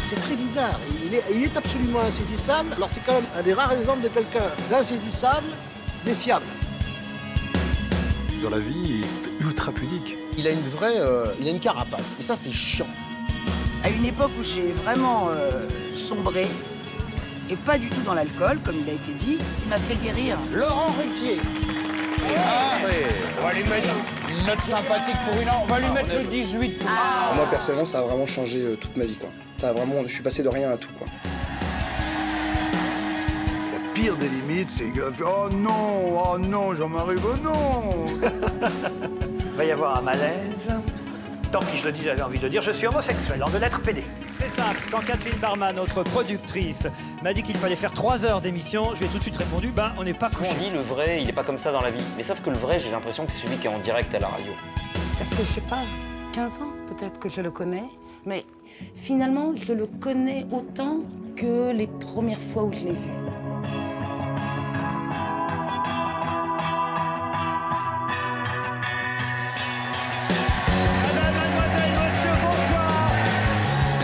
C'est très bizarre, il est absolument insaisissable. Alors c'est quand même un des rares exemples de quelqu'un d'insaisissable, mais fiable. Dans la vie, il est ultra pudique. Il a il a une carapace, et ça c'est chiant. À une époque où j'ai vraiment sombré, et pas du tout dans l'alcool, comme il a été dit, il m'a fait guérir. Laurent Ruquier. Ah oui, on va lui mettre une note sympathique pour une an. On va lui mettre le 18 pour Moi, personnellement, ça a vraiment changé toute ma vie, quoi. Ça a vraiment, je suis passé de rien à tout, quoi. La pire des limites, c'est que oh non, Jean-Marie, oh non. Il va y avoir un malaise. Tant pis, je le dis, j'avais envie de le dire, je suis homosexuel, en de lettres PD. C'est simple, quand Catherine Barman, notre productrice, m'a dit qu'il fallait faire 3 heures d'émission, je lui ai tout de suite répondu, ben on n'est pas couché. On dit le vrai, il n'est pas comme ça dans la vie. Mais sauf que le vrai, j'ai l'impression que c'est celui qui est en direct à la radio. Ça fait, je sais pas, 15 ans peut-être que je le connais, mais finalement, je le connais autant que les premières fois où je l'ai vu.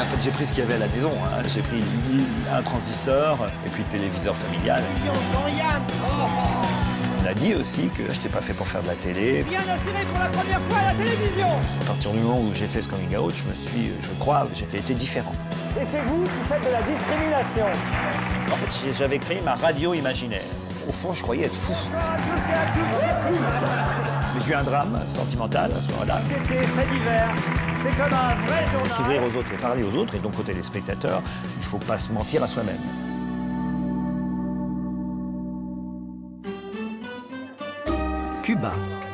En fait, j'ai pris ce qu'il y avait à la maison. Hein. J'ai pris un transistor et puis le téléviseur familial. On a dit aussi que je n'étais pas fait pour faire de la télé. Bien assuré pour la première fois à la télévision. À partir du moment où j'ai fait ce coming out, je crois, j'ai été différent. Et c'est vous qui faites de la discrimination. En fait, j'avais créé ma radio imaginaire. Au fond, je croyais être fou. Mais j'ai eu un drame sentimental à ce moment-là. C'était fait divers. C'est comme un vrai journal. S'ouvrir aux autres et parler aux autres, et donc aux téléspectateurs, il ne faut pas se mentir à soi-même. Cuba,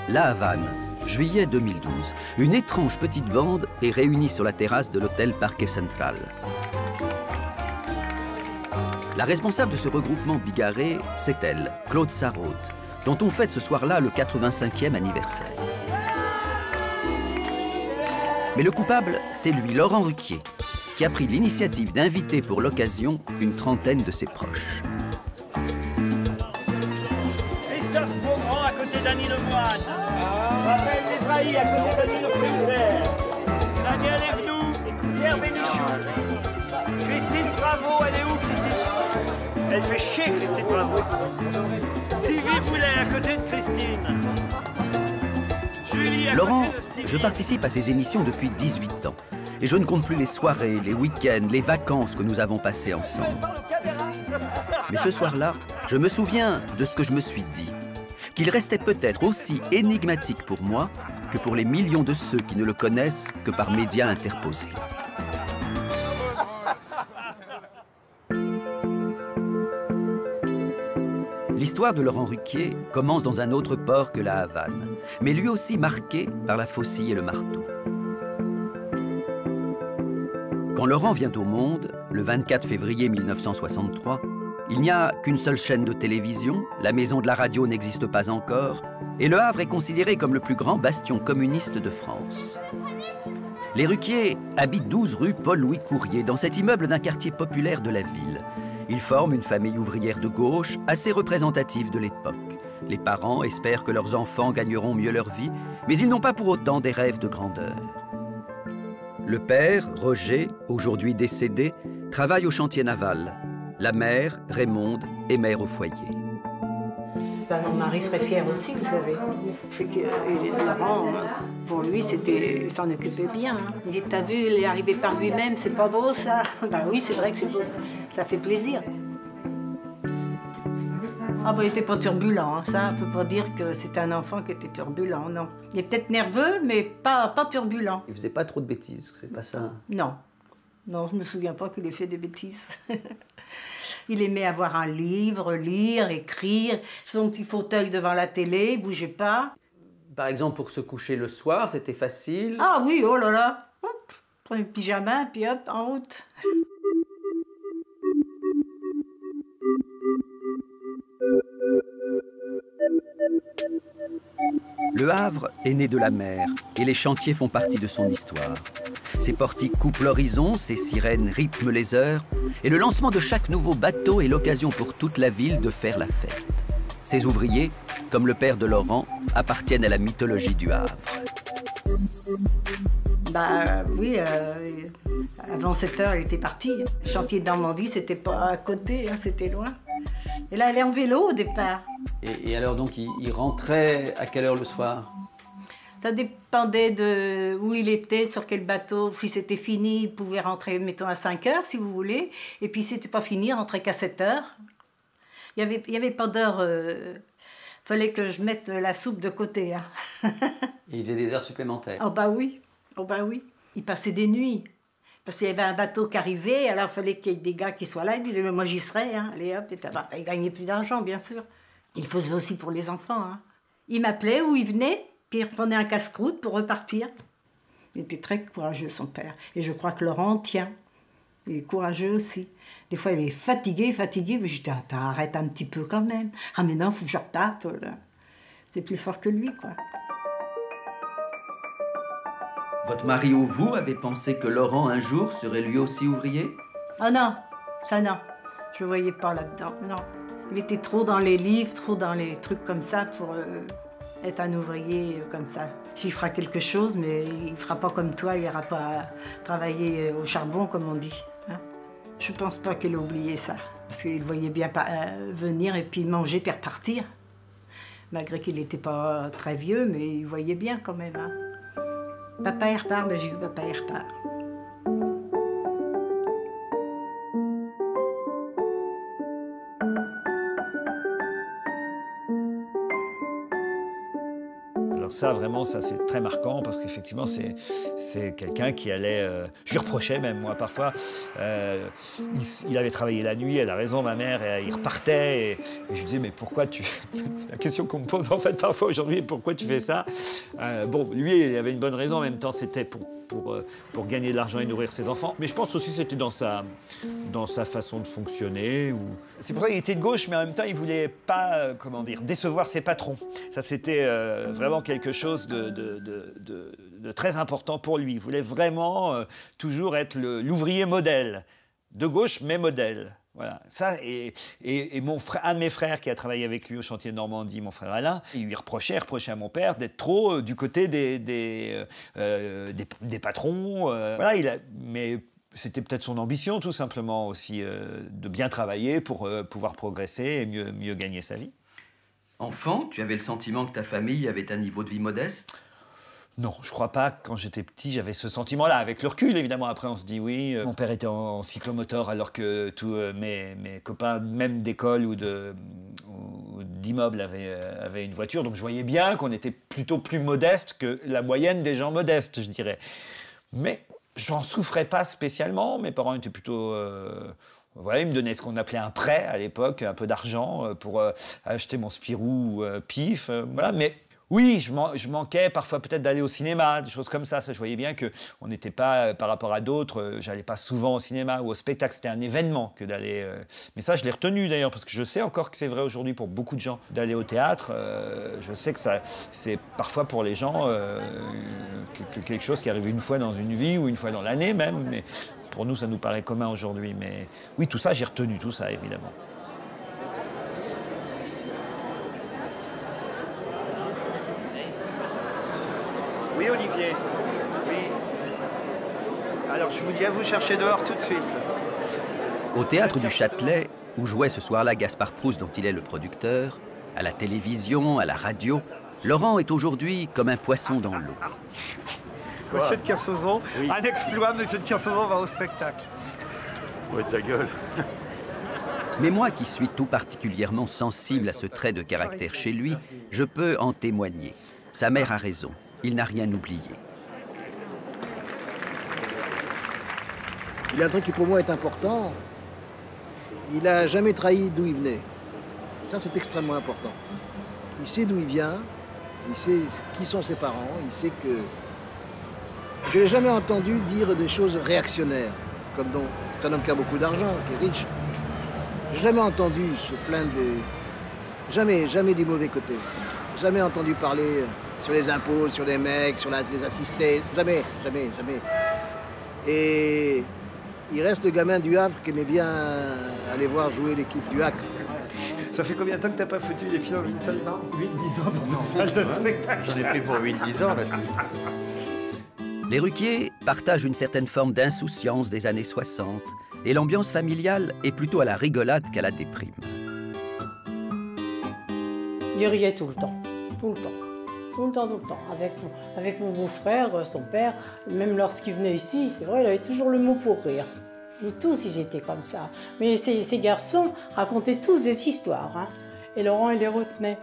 La Havane, juillet 2012. Une étrange petite bande est réunie sur la terrasse de l'hôtel Parque Central. La responsable de ce regroupement bigarré, c'est elle, Claude Sarraute, dont on fête ce soir-là le 85e anniversaire. Mais le coupable, c'est lui, Laurent Ruquier, qui a pris l'initiative d'inviter pour l'occasion une trentaine de ses proches. Christophe Beaugrand à côté d'Annie Lemoine. Raphaël Desraillis à côté d'Annie Lefebvre. Daniel Evenou, Pierre Bénichou. Christine Bravo, elle est où Christine? Elle fait chier Christine Bravo. Sylvie Boulet à côté de Christine. Julie à Laurent, côté de Stevie. je participe à ces émissions depuis 18 ans. Et je ne compte plus les soirées, les week-ends, les vacances que nous avons passées ensemble. Mais ce soir-là, je me souviens de ce que je me suis dit. Qu'il restait peut-être aussi énigmatique pour moi que pour les millions de ceux qui ne le connaissent que par médias interposés. L'histoire de Laurent Ruquier commence dans un autre port que la Havane, mais lui aussi marqué par la faucille et le marteau. Quand Laurent vient au monde, le 24 février 1963, il n'y a qu'une seule chaîne de télévision, la maison de la radio n'existe pas encore, et Le Havre est considéré comme le plus grand bastion communiste de France. Les Ruquier habitent 12 rue Paul-Louis Courier, dans cet immeuble d'un quartier populaire de la ville. Ils forment une famille ouvrière de gauche assez représentative de l'époque. Les parents espèrent que leurs enfants gagneront mieux leur vie, mais ils n'ont pas pour autant des rêves de grandeur. Le père, Roger, aujourd'hui décédé, travaille au chantier naval. La mère, Raymonde, est mère au foyer. Ben, mon mari serait fier aussi, vous savez. C'est que Laurent, pour lui, il s'en occupait bien. Hein. Il dit, t'as vu, il est arrivé par lui-même, c'est pas beau ça? Ben oui, c'est vrai que c'est beau. Ça fait plaisir. Ah ben, il était pas turbulent, hein. Ça, on peut pas dire que c'était un enfant qui était turbulent, non. Il est peut-être nerveux, mais pas turbulent. Il faisait pas trop de bêtises, c'est pas ça? Non. Non, je me souviens pas qu'il ait fait des bêtises. Il aimait avoir un livre, lire, écrire, son petit fauteuil devant la télé, il bougeait pas. Par exemple, pour se coucher le soir, c'était facile? Ah oui, oh là là. Hop, prenez le pyjama, puis hop, en route. Le Havre est né de la mer et les chantiers font partie de son histoire. Ses portiques coupent l'horizon, ses sirènes rythment les heures et le lancement de chaque nouveau bateau est l'occasion pour toute la ville de faire la fête. Ces ouvriers, comme le père de Laurent, appartiennent à la mythologie du Havre. Bah oui, avant 7 heures, elle était partie. Le chantier de Normandie, c'était pas à côté, hein, c'était loin. Et là, elle est en vélo au départ. Et alors donc, il rentrait à quelle heure le soir? Ça dépendait de où il était, sur quel bateau. Si c'était fini, il pouvait rentrer, mettons, à 5 heures, si vous voulez. Et puis, si c'était pas fini, il rentrait qu'à 7 heures. Il y avait pas d'heure. Fallait que je mette la soupe de côté. Hein. Et il faisait des heures supplémentaires? Oh bah oui, oh bah oui. Il passait des nuits. Parce qu'il y avait un bateau qui arrivait, alors il fallait qu'il y ait des gars qui soient là. Ils disaient, mais moi j'y serai, hein. Allez hop, et il gagnait plus d'argent, bien sûr. Il le faisait aussi pour les enfants. Hein. Il m'appelait ou il venait, puis il reprenait un casse-croûte pour repartir. Il était très courageux, son père. Et je crois que Laurent tient. Il est courageux aussi. Des fois, il est fatigué, mais je dis, arrête un petit peu quand même. Ah mais non, il faut que je reparte. C'est plus fort que lui, quoi. Votre mari ou vous avez pensé que Laurent, un jour, serait lui aussi ouvrier? Ah non, ça non. Je le voyais pas là-dedans, non. Il était trop dans les livres, trop dans les trucs comme ça pour être un ouvrier comme ça. S'il fera quelque chose, mais il fera pas comme toi, il ira pas travailler au charbon, comme on dit. Hein. Je pense pas qu'il ait oublié ça. Parce qu'il voyait bien venir et puis manger puis repartir. Malgré qu'il n'était pas très vieux, mais il voyait bien quand même. Hein. Papa, il repart, mais j'ai eu papa, il repart. Alors ça, vraiment, ça c'est très marquant parce qu'effectivement, c'est quelqu'un qui allait... je lui reprochais même, moi, parfois. Il avait travaillé la nuit, elle a raison, ma mère, et il repartait. Et je lui disais, mais pourquoi tu... C'est la question qu'on me pose en fait parfois aujourd'hui, pourquoi tu fais ça? Bon, lui, il avait une bonne raison. En même temps, c'était pour gagner de l'argent et nourrir ses enfants. Mais je pense aussi que c'était dans sa façon de fonctionner. C'est pour ça qu'il était de gauche, mais en même temps, il ne voulait pas, comment dire, décevoir ses patrons. Ça, c'était vraiment quelque chose de très important pour lui. Il voulait vraiment toujours être l'ouvrier modèle. De gauche, mais modèle. Voilà, ça, et mon frère, un de mes frères qui a travaillé avec lui au chantier de Normandie, mon frère Alain, il lui reprochait à mon père d'être trop du côté des patrons. Voilà, mais c'était peut-être son ambition, tout simplement, aussi, de bien travailler pour pouvoir progresser et mieux gagner sa vie. Enfant, tu avais le sentiment que ta famille avait un niveau de vie modeste? Non, je crois pas que quand j'étais petit, j'avais ce sentiment-là. Avec le recul, évidemment, après, on se dit oui. Mon père était en cyclomoteur alors que tous mes copains, même d'école ou d'immeuble, avaient une voiture. Donc je voyais bien qu'on était plutôt plus modeste que la moyenne des gens modestes, je dirais. Mais j'en souffrais pas spécialement. Mes parents étaient plutôt... Voilà, ils me donnaient ce qu'on appelait un prêt à l'époque, un peu d'argent pour acheter mon Spirou pif. Voilà, mais... Oui, je manquais parfois peut-être d'aller au cinéma, des choses comme ça. Ça, je voyais bien qu'on n'était pas, par rapport à d'autres, j'allais pas souvent au cinéma ou au spectacle. C'était un événement que d'aller... Mais ça, je l'ai retenu d'ailleurs, parce que je sais encore que c'est vrai aujourd'hui pour beaucoup de gens d'aller au théâtre. Je sais que c'est parfois pour les gens quelque chose qui arrive une fois dans une vie ou une fois dans l'année même. Mais pour nous, ça nous paraît commun aujourd'hui. Mais oui, tout ça, j'ai retenu tout ça, évidemment. Oui, Olivier. Oui. Alors, je vous dis à vous chercher dehors tout de suite. Au théâtre du Châtelet, où jouait ce soir-là Gaspard Proust, dont il est le producteur, à la télévision, à la radio, Laurent est aujourd'hui comme un poisson dans l'eau. Monsieur de Kersauzon, oui. Un exploit, monsieur de Kersauzon va au spectacle. Ouais, ta gueule. Mais moi qui suis tout particulièrement sensible à ce trait de caractère chez lui, je peux en témoigner. Sa mère a raison. Il n'a rien oublié. Il y a un truc qui pour moi est important. Il n'a jamais trahi d'où il venait. Ça, c'est extrêmement important. Il sait d'où il vient, il sait qui sont ses parents, il sait que... Je n'ai jamais entendu dire des choses réactionnaires, comme donc c'est un homme qui a beaucoup d'argent, qui est riche. Je n'ai jamais entendu se plaindre des... Jamais du mauvais côté. Jamais entendu parler... sur les impôts, sur les mecs, sur les assistés, jamais. Et il reste le gamin du Havre qui aimait bien aller voir jouer l'équipe du HAC. Ça fait combien de temps que t'as pas foutu les pieds dans une salle 8-10 ans dans une salle de spectacle? J'en ai pris pour 8-10 ans là-dessus. Les Ruquier partagent une certaine forme d'insouciance des années 60 et l'ambiance familiale est plutôt à la rigolade qu'à la déprime. Il riait tout le temps, tout le temps. Tout le temps, avec mon beau-frère, son père, même lorsqu'il venait ici, c'est vrai, il avait toujours le mot pour rire. Et tous, ils étaient comme ça. Mais ces garçons racontaient tous des histoires, hein. Et Laurent, il les retenait.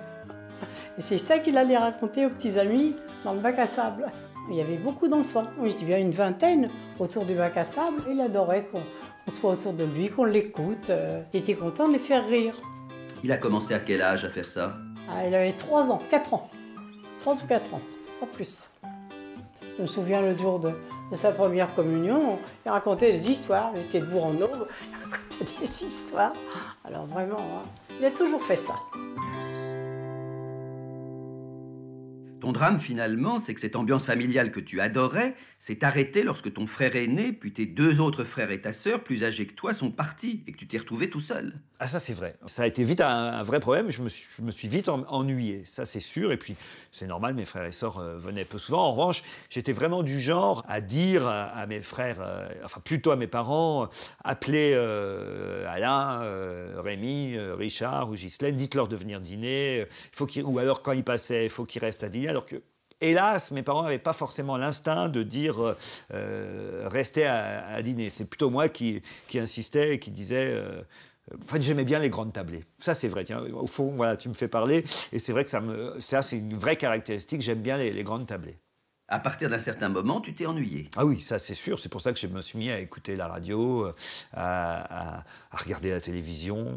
Et c'est ça qu'il allait raconter aux petits amis dans le bac à sable. Il y avait beaucoup d'enfants, je dis bien une vingtaine autour du bac à sable. Il adorait qu'on soit autour de lui, qu'on l'écoute. Il était content de les faire rire. Il a commencé à quel âge à faire ça? Il avait 3 ans, 4 ans. 3 ou 4 ans, pas plus. Je me souviens le jour de sa première communion, il racontait des histoires, il était debout en aube, il racontait des histoires. Alors vraiment, hein, il a toujours fait ça. Ton drame, finalement, c'est que cette ambiance familiale que tu adorais s'est arrêtée lorsque ton frère aîné, puis tes 2 autres frères et ta sœur, plus âgés que toi, sont partis et que tu t'es retrouvé tout seul. Ah, ça, c'est vrai. Ça a été vite un vrai problème. Je me suis vite ennuyé, ça, c'est sûr. Et puis, c'est normal, mes frères et sœurs venaient peu souvent. En revanche, j'étais vraiment du genre à dire à mes frères, enfin, plutôt à mes parents, appelez Alain, Rémi, Richard ou Ghislaine, dites-leur de venir dîner. Ou alors, quand ils passaient, il faut qu'ils restent à dîner. Alors que, hélas, mes parents n'avaient pas forcément l'instinct de dire restez à dîner. C'est plutôt moi qui insistais et qui disais... En fait, j'aimais bien les grandes tablées. Ça, c'est vrai. Tiens, au fond, voilà, tu me fais parler. Et c'est vrai que ça c'est une vraie caractéristique. J'aime bien les grandes tablées. À partir d'un certain moment, tu t'es ennuyé. Ah oui, ça c'est sûr. C'est pour ça que je me suis mis à écouter la radio, à regarder la télévision,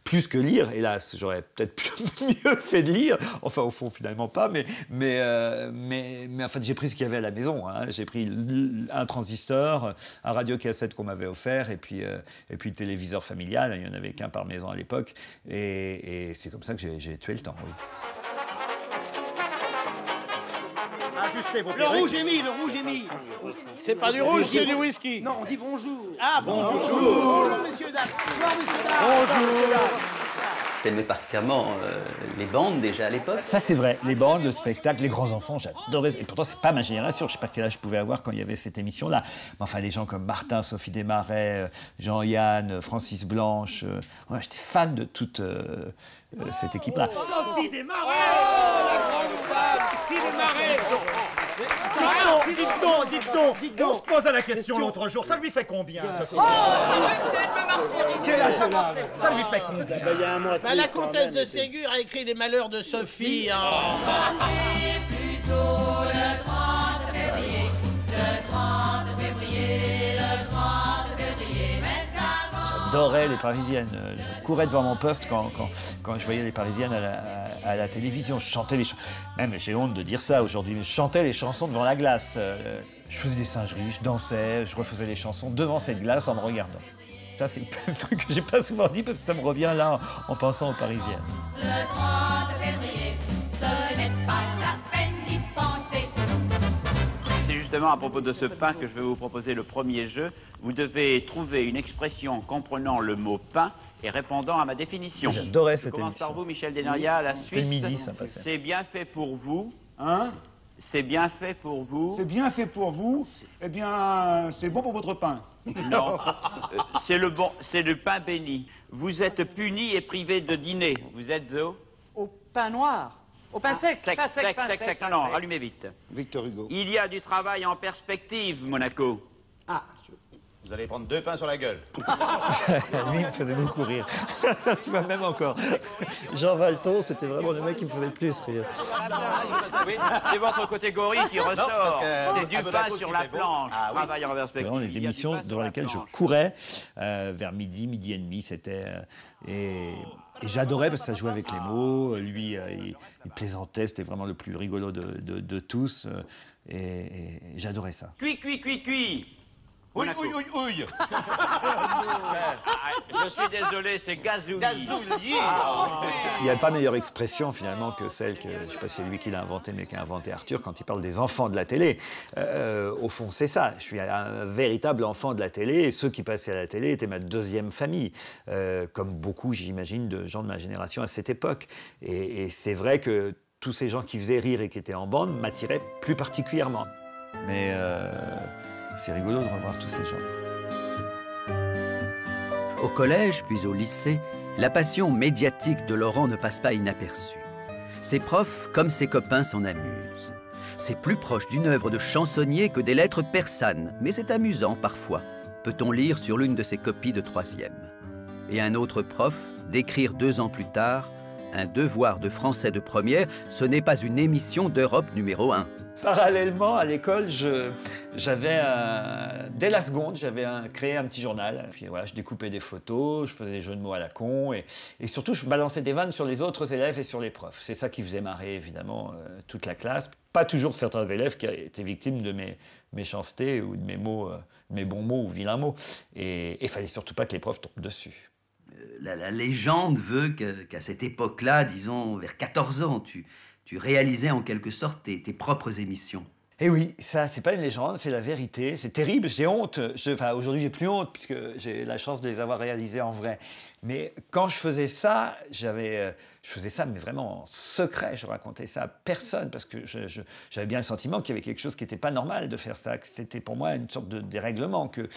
plus que lire. Hélas, j'aurais peut-être mieux fait de lire. Enfin, au fond, finalement pas. Mais en fait, j'ai pris ce qu'il y avait à la maison. Hein. J'ai pris un transistor, un radiocassette qu'on m'avait offert, et puis le téléviseur familial. Il n'y en avait qu'un par maison à l'époque. Et c'est comme ça que j'ai tué le temps. Oui. Le rouge est mis, le rouge est mis. C'est pas du rouge, c'est du whisky. Non, on dit bonjour. Ah, bonjour. Bonjour, messieurs, dames. Bonjour, messieurs, dames. Bonjour. T'aimais particulièrement les bandes déjà à l'époque? Ça, c'est vrai. Les bandes, le spectacle, les grands enfants, j'adorais. Et pourtant, c'est pas ma génération. Je sais pas quel âge je pouvais avoir quand il y avait cette émission-là. Mais enfin, les gens comme Martin, Sophie Desmarais, Jean-Yann, Francis Blanche. Ouais, j'étais fan de toute cette équipe-là. Sophie Desmarais, la grande femme. Sophie Desmarais. Dites donc, on se posait la question l'autre jour, ça lui fait combien, Sophie? Oh, quel âge elle a? Ça lui fait combien? Il y a un mois. La comtesse de Ségur a écrit Les Malheurs de Sophie en... Plutôt le 30 février, le 30 février, le 30 février, J'adorais les Parisiennes. Je courais devant mon poste quand je voyais les Parisiennes à la télévision. Je chantais même j'ai honte de dire ça aujourd'hui, mais je chantais les chansons devant la glace. Je faisais des singeries, je dansais, je refaisais les chansons devant cette glace en me regardant. Ça, c'est un truc que j'ai pas souvent dit parce que ça me revient là en pensant aux Parisiennes. Le 30 février, ce n'est pas la peine d'y penser. C'est justement à propos de ce pain que je vais vous proposer le premier jeu. Vous devez trouver une expression comprenant le mot pain et répondant à ma définition. J'adorais cette émission. Je commence par vous, Michel Denaria, la Suisse. C'était le midi, ça passait. C'est bien fait pour vous. Hein? C'est bien fait pour vous. C'est bien fait pour vous. Eh bien, c'est bon pour votre pain. Non, c'est le pain béni. Vous êtes puni et privé de dîner. Vous êtes au pain noir. Au pain sec. Pain sec. Non, rallumez vite. Victor Hugo. Il y a du travail en perspective, Monaco. Ah, vous allez prendre 2 pains sur la gueule. Lui, il me faisait beaucoup rire. Je vois même encore. Jean Valton, c'était vraiment le mec qui me faisait le plus rire. Oui, c'est votre côté gorille qui ressort. C'est du pain sur la planche. Travail en perspective. C'est vraiment des émissions devant lesquelles je courais vers midi et demi. C'était... Et j'adorais parce que ça jouait avec les mots. Lui, il plaisantait. C'était vraiment le plus rigolo de tous. Et j'adorais ça. Cuit. Oui. Je suis désolé, c'est gazouillis. Il n'y a pas meilleure expression finalement que celle que, je ne sais pas si c'est lui qui l'a inventée, mais qu'a inventé Arthur quand il parle des enfants de la télé. Au fond, c'est ça. Je suis un véritable enfant de la télé et ceux qui passaient à la télé étaient ma deuxième famille, comme beaucoup, j'imagine, de gens de ma génération à cette époque. Et c'est vrai que tous ces gens qui faisaient rire et qui étaient en bande m'attiraient plus particulièrement. Mais c'est rigolo de revoir tous ces gens. Au collège, puis au lycée, la passion médiatique de Laurent ne passe pas inaperçue. Ses profs, comme ses copains, s'en amusent. C'est plus proche d'une œuvre de chansonnier que des lettres persanes, mais c'est amusant parfois, peut-on lire sur l'une de ses copies de 3e. Et un autre prof, d'écrire 2 ans plus tard, un devoir de français de première, ce n'est pas une émission d'Europe numéro 1. Parallèlement, à l'école, dès la seconde, j'avais créé un petit journal. Puis voilà, je découpais des photos, je faisais des jeux de mots à la con. Et surtout, je balançais des vannes sur les autres élèves et sur les profs. C'est ça qui faisait marrer, évidemment, toute la classe. Pas toujours certains élèves qui étaient victimes de mes méchancetés ou de mes mots, mes bons mots ou vilains mots. Et il fallait surtout pas que les profs tombent dessus. La légende veut qu'à cette époque-là, disons vers 14 ans, tu réalisais en quelque sorte tes propres émissions. Et oui, ça, c'est pas une légende, c'est la vérité. C'est terrible, j'ai honte. Aujourd'hui, j'ai plus honte, puisque j'ai la chance de les avoir réalisés en vrai. Mais quand je faisais ça, je faisais ça, mais vraiment en secret. Je racontais ça à personne, parce que j'avais bien le sentiment qu'il y avait quelque chose qui n'était pas normal de faire ça, que c'était pour moi une sorte de dérèglement, que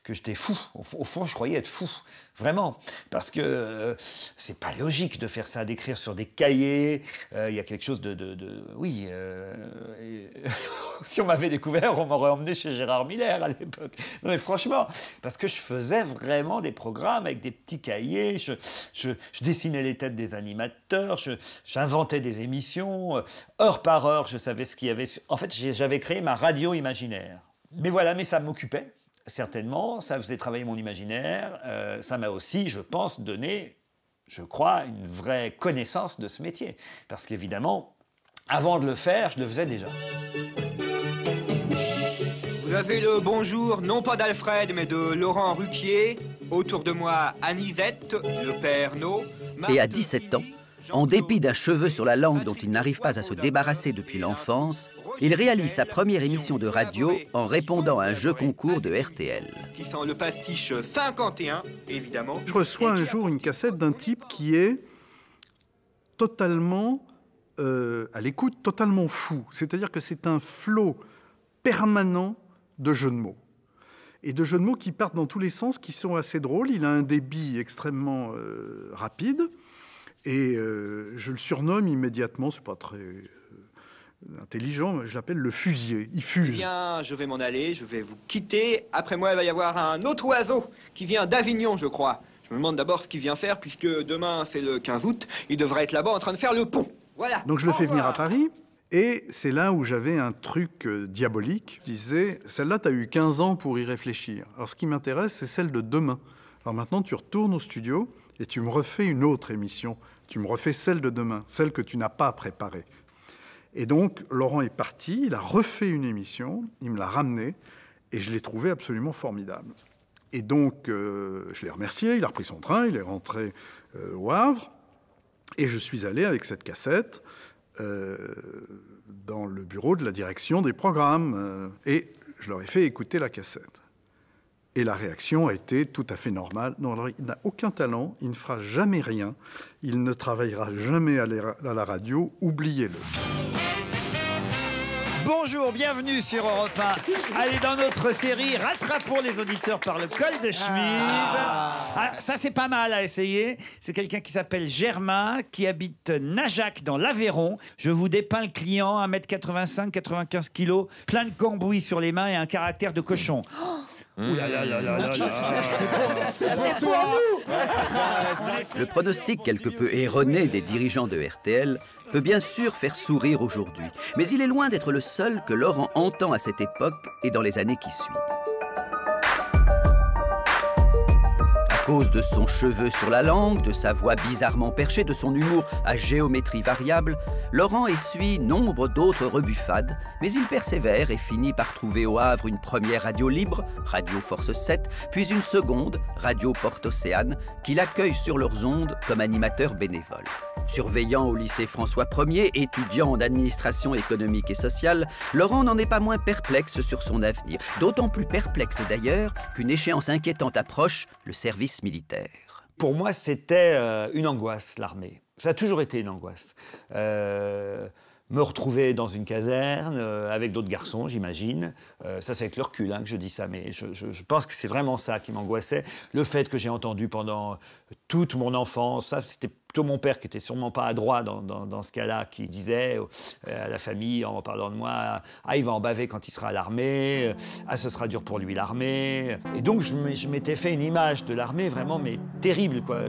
j'étais fou. Au fond, je croyais être fou, vraiment. Parce que c'est pas logique de faire ça, d'écrire sur des cahiers. Il y a quelque chose oui. Si on m'avait découvert, on m'aurait emmené chez Gérard Miller à l'époque. Non mais franchement, parce que je faisais vraiment des programmes avec des petits cahiers, je dessinais les têtes des animateurs, j'inventais des émissions, heure par heure, je savais ce qu'il y avait. En fait, j'avais créé ma radio imaginaire. Mais voilà, mais ça m'occupait, certainement, ça faisait travailler mon imaginaire, ça m'a aussi, je pense, donné, je crois, une vraie connaissance de ce métier. Parce qu'évidemment, avant de le faire, je le faisais déjà. Vous avez le bonjour, non pas d'Alfred, mais de Laurent Ruquier. Autour de moi, Anisette, le père No. Et à 17 ans, en dépit d'un cheveu sur la langue dont il n'arrive pas à se débarrasser depuis l'enfance, il réalise sa première émission de radio en répondant à un jeu concours de RTL. Qui sent le pastiche 51, évidemment. Je reçois un jour une cassette d'un type qui est totalement, à l'écoute, totalement fou. C'est-à-dire que c'est un flot permanent de jeux de mots. Et de jeux de mots qui partent dans tous les sens, qui sont assez drôles. Il a un débit extrêmement rapide. Et je le surnomme immédiatement, c'est pas très intelligent, mais je l'appelle le fusier. Il fuse. Eh bien, je vais m'en aller, je vais vous quitter. Après moi, il va y avoir un autre oiseau qui vient d'Avignon, je crois. Je me demande d'abord ce qu'il vient faire, puisque demain, c'est le 15 août. Il devrait être là-bas en train de faire le pont. Voilà. Donc je le fais venir à Paris. Et c'est là où j'avais un truc diabolique. Je disais, celle-là, tu as eu 15 ans pour y réfléchir. Alors ce qui m'intéresse, c'est celle de demain. Alors maintenant, tu retournes au studio et tu me refais une autre émission. Tu me refais celle de demain, celle que tu n'as pas préparée. Et donc, Laurent est parti, il a refait une émission, il me l'a ramenée, et je l'ai trouvé absolument formidable. Et donc, je l'ai remercié, il a repris son train, il est rentré au Havre, et je suis allé avec cette cassette dans le bureau de la direction des programmes, et je leur ai fait écouter la cassette. Et la réaction a été tout à fait normale. Non, alors, il n'a aucun talent, il ne fera jamais rien, il ne travaillera jamais à la radio, oubliez-le. Bonjour, bienvenue sur Europe 1. Allez, dans notre série, rattrapons les auditeurs par le col de chemise. Ah, ça, c'est pas mal à essayer. C'est quelqu'un qui s'appelle Germain, qui habite Najac, dans l'Aveyron. Je vous dépeins le client, 1m85, 95 kg, plein de cambouis sur les mains et un caractère de cochon. Ouh là là là là là là. C'est pour nous. Le pronostic quelque peu erroné des dirigeants de RTL peut bien sûr faire sourire aujourd'hui. Mais il est loin d'être le seul que Laurent entend à cette époque et dans les années qui suivent. À cause de son cheveu sur la langue, de sa voix bizarrement perchée, de son humour à géométrie variable, Laurent essuie nombre d'autres rebuffades, mais il persévère et finit par trouver au Havre une première radio libre, Radio Force 7, puis une seconde, Radio Porte Océane, qui l'accueille sur leurs ondes comme animateur bénévole. Surveillant au lycée François Ier, étudiant en administration économique et sociale, Laurent n'en est pas moins perplexe sur son avenir. D'autant plus perplexe d'ailleurs qu'une échéance inquiétante approche, le service militaire. Pour moi, c'était une angoisse, l'armée. Ça a toujours été une angoisse. me retrouver dans une caserne avec d'autres garçons, j'imagine. Ça, c'est avec le recul que je dis ça, mais je pense que c'est vraiment ça qui m'angoissait. Le fait que j'ai entendu pendant toute mon enfance, ça, c'était plutôt mon père qui était sûrement pas adroit dans ce cas-là, qui disait à la famille, en parlant de moi, « Ah, il va en baver quand il sera à l'armée. Ah, ce sera dur pour lui, l'armée. » Et donc, je m'étais fait une image de l'armée vraiment, mais terrible, quoi.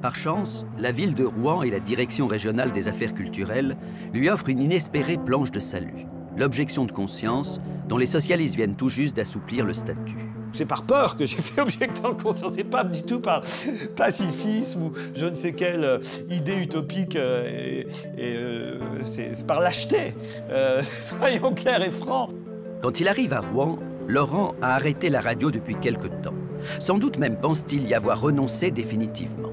Par chance, la ville de Rouen et la Direction régionale des affaires culturelles lui offrent une inespérée planche de salut, l'objection de conscience, dont les socialistes viennent tout juste d'assouplir le statut. C'est par peur que j'ai fait objecteur de conscience, c'est pas du tout par pacifisme ou je ne sais quelle idée utopique, c'est par lâcheté, soyons clairs et francs. Quand il arrive à Rouen, Laurent a arrêté la radio depuis quelque temps. Sans doute même pense-t-il y avoir renoncé définitivement.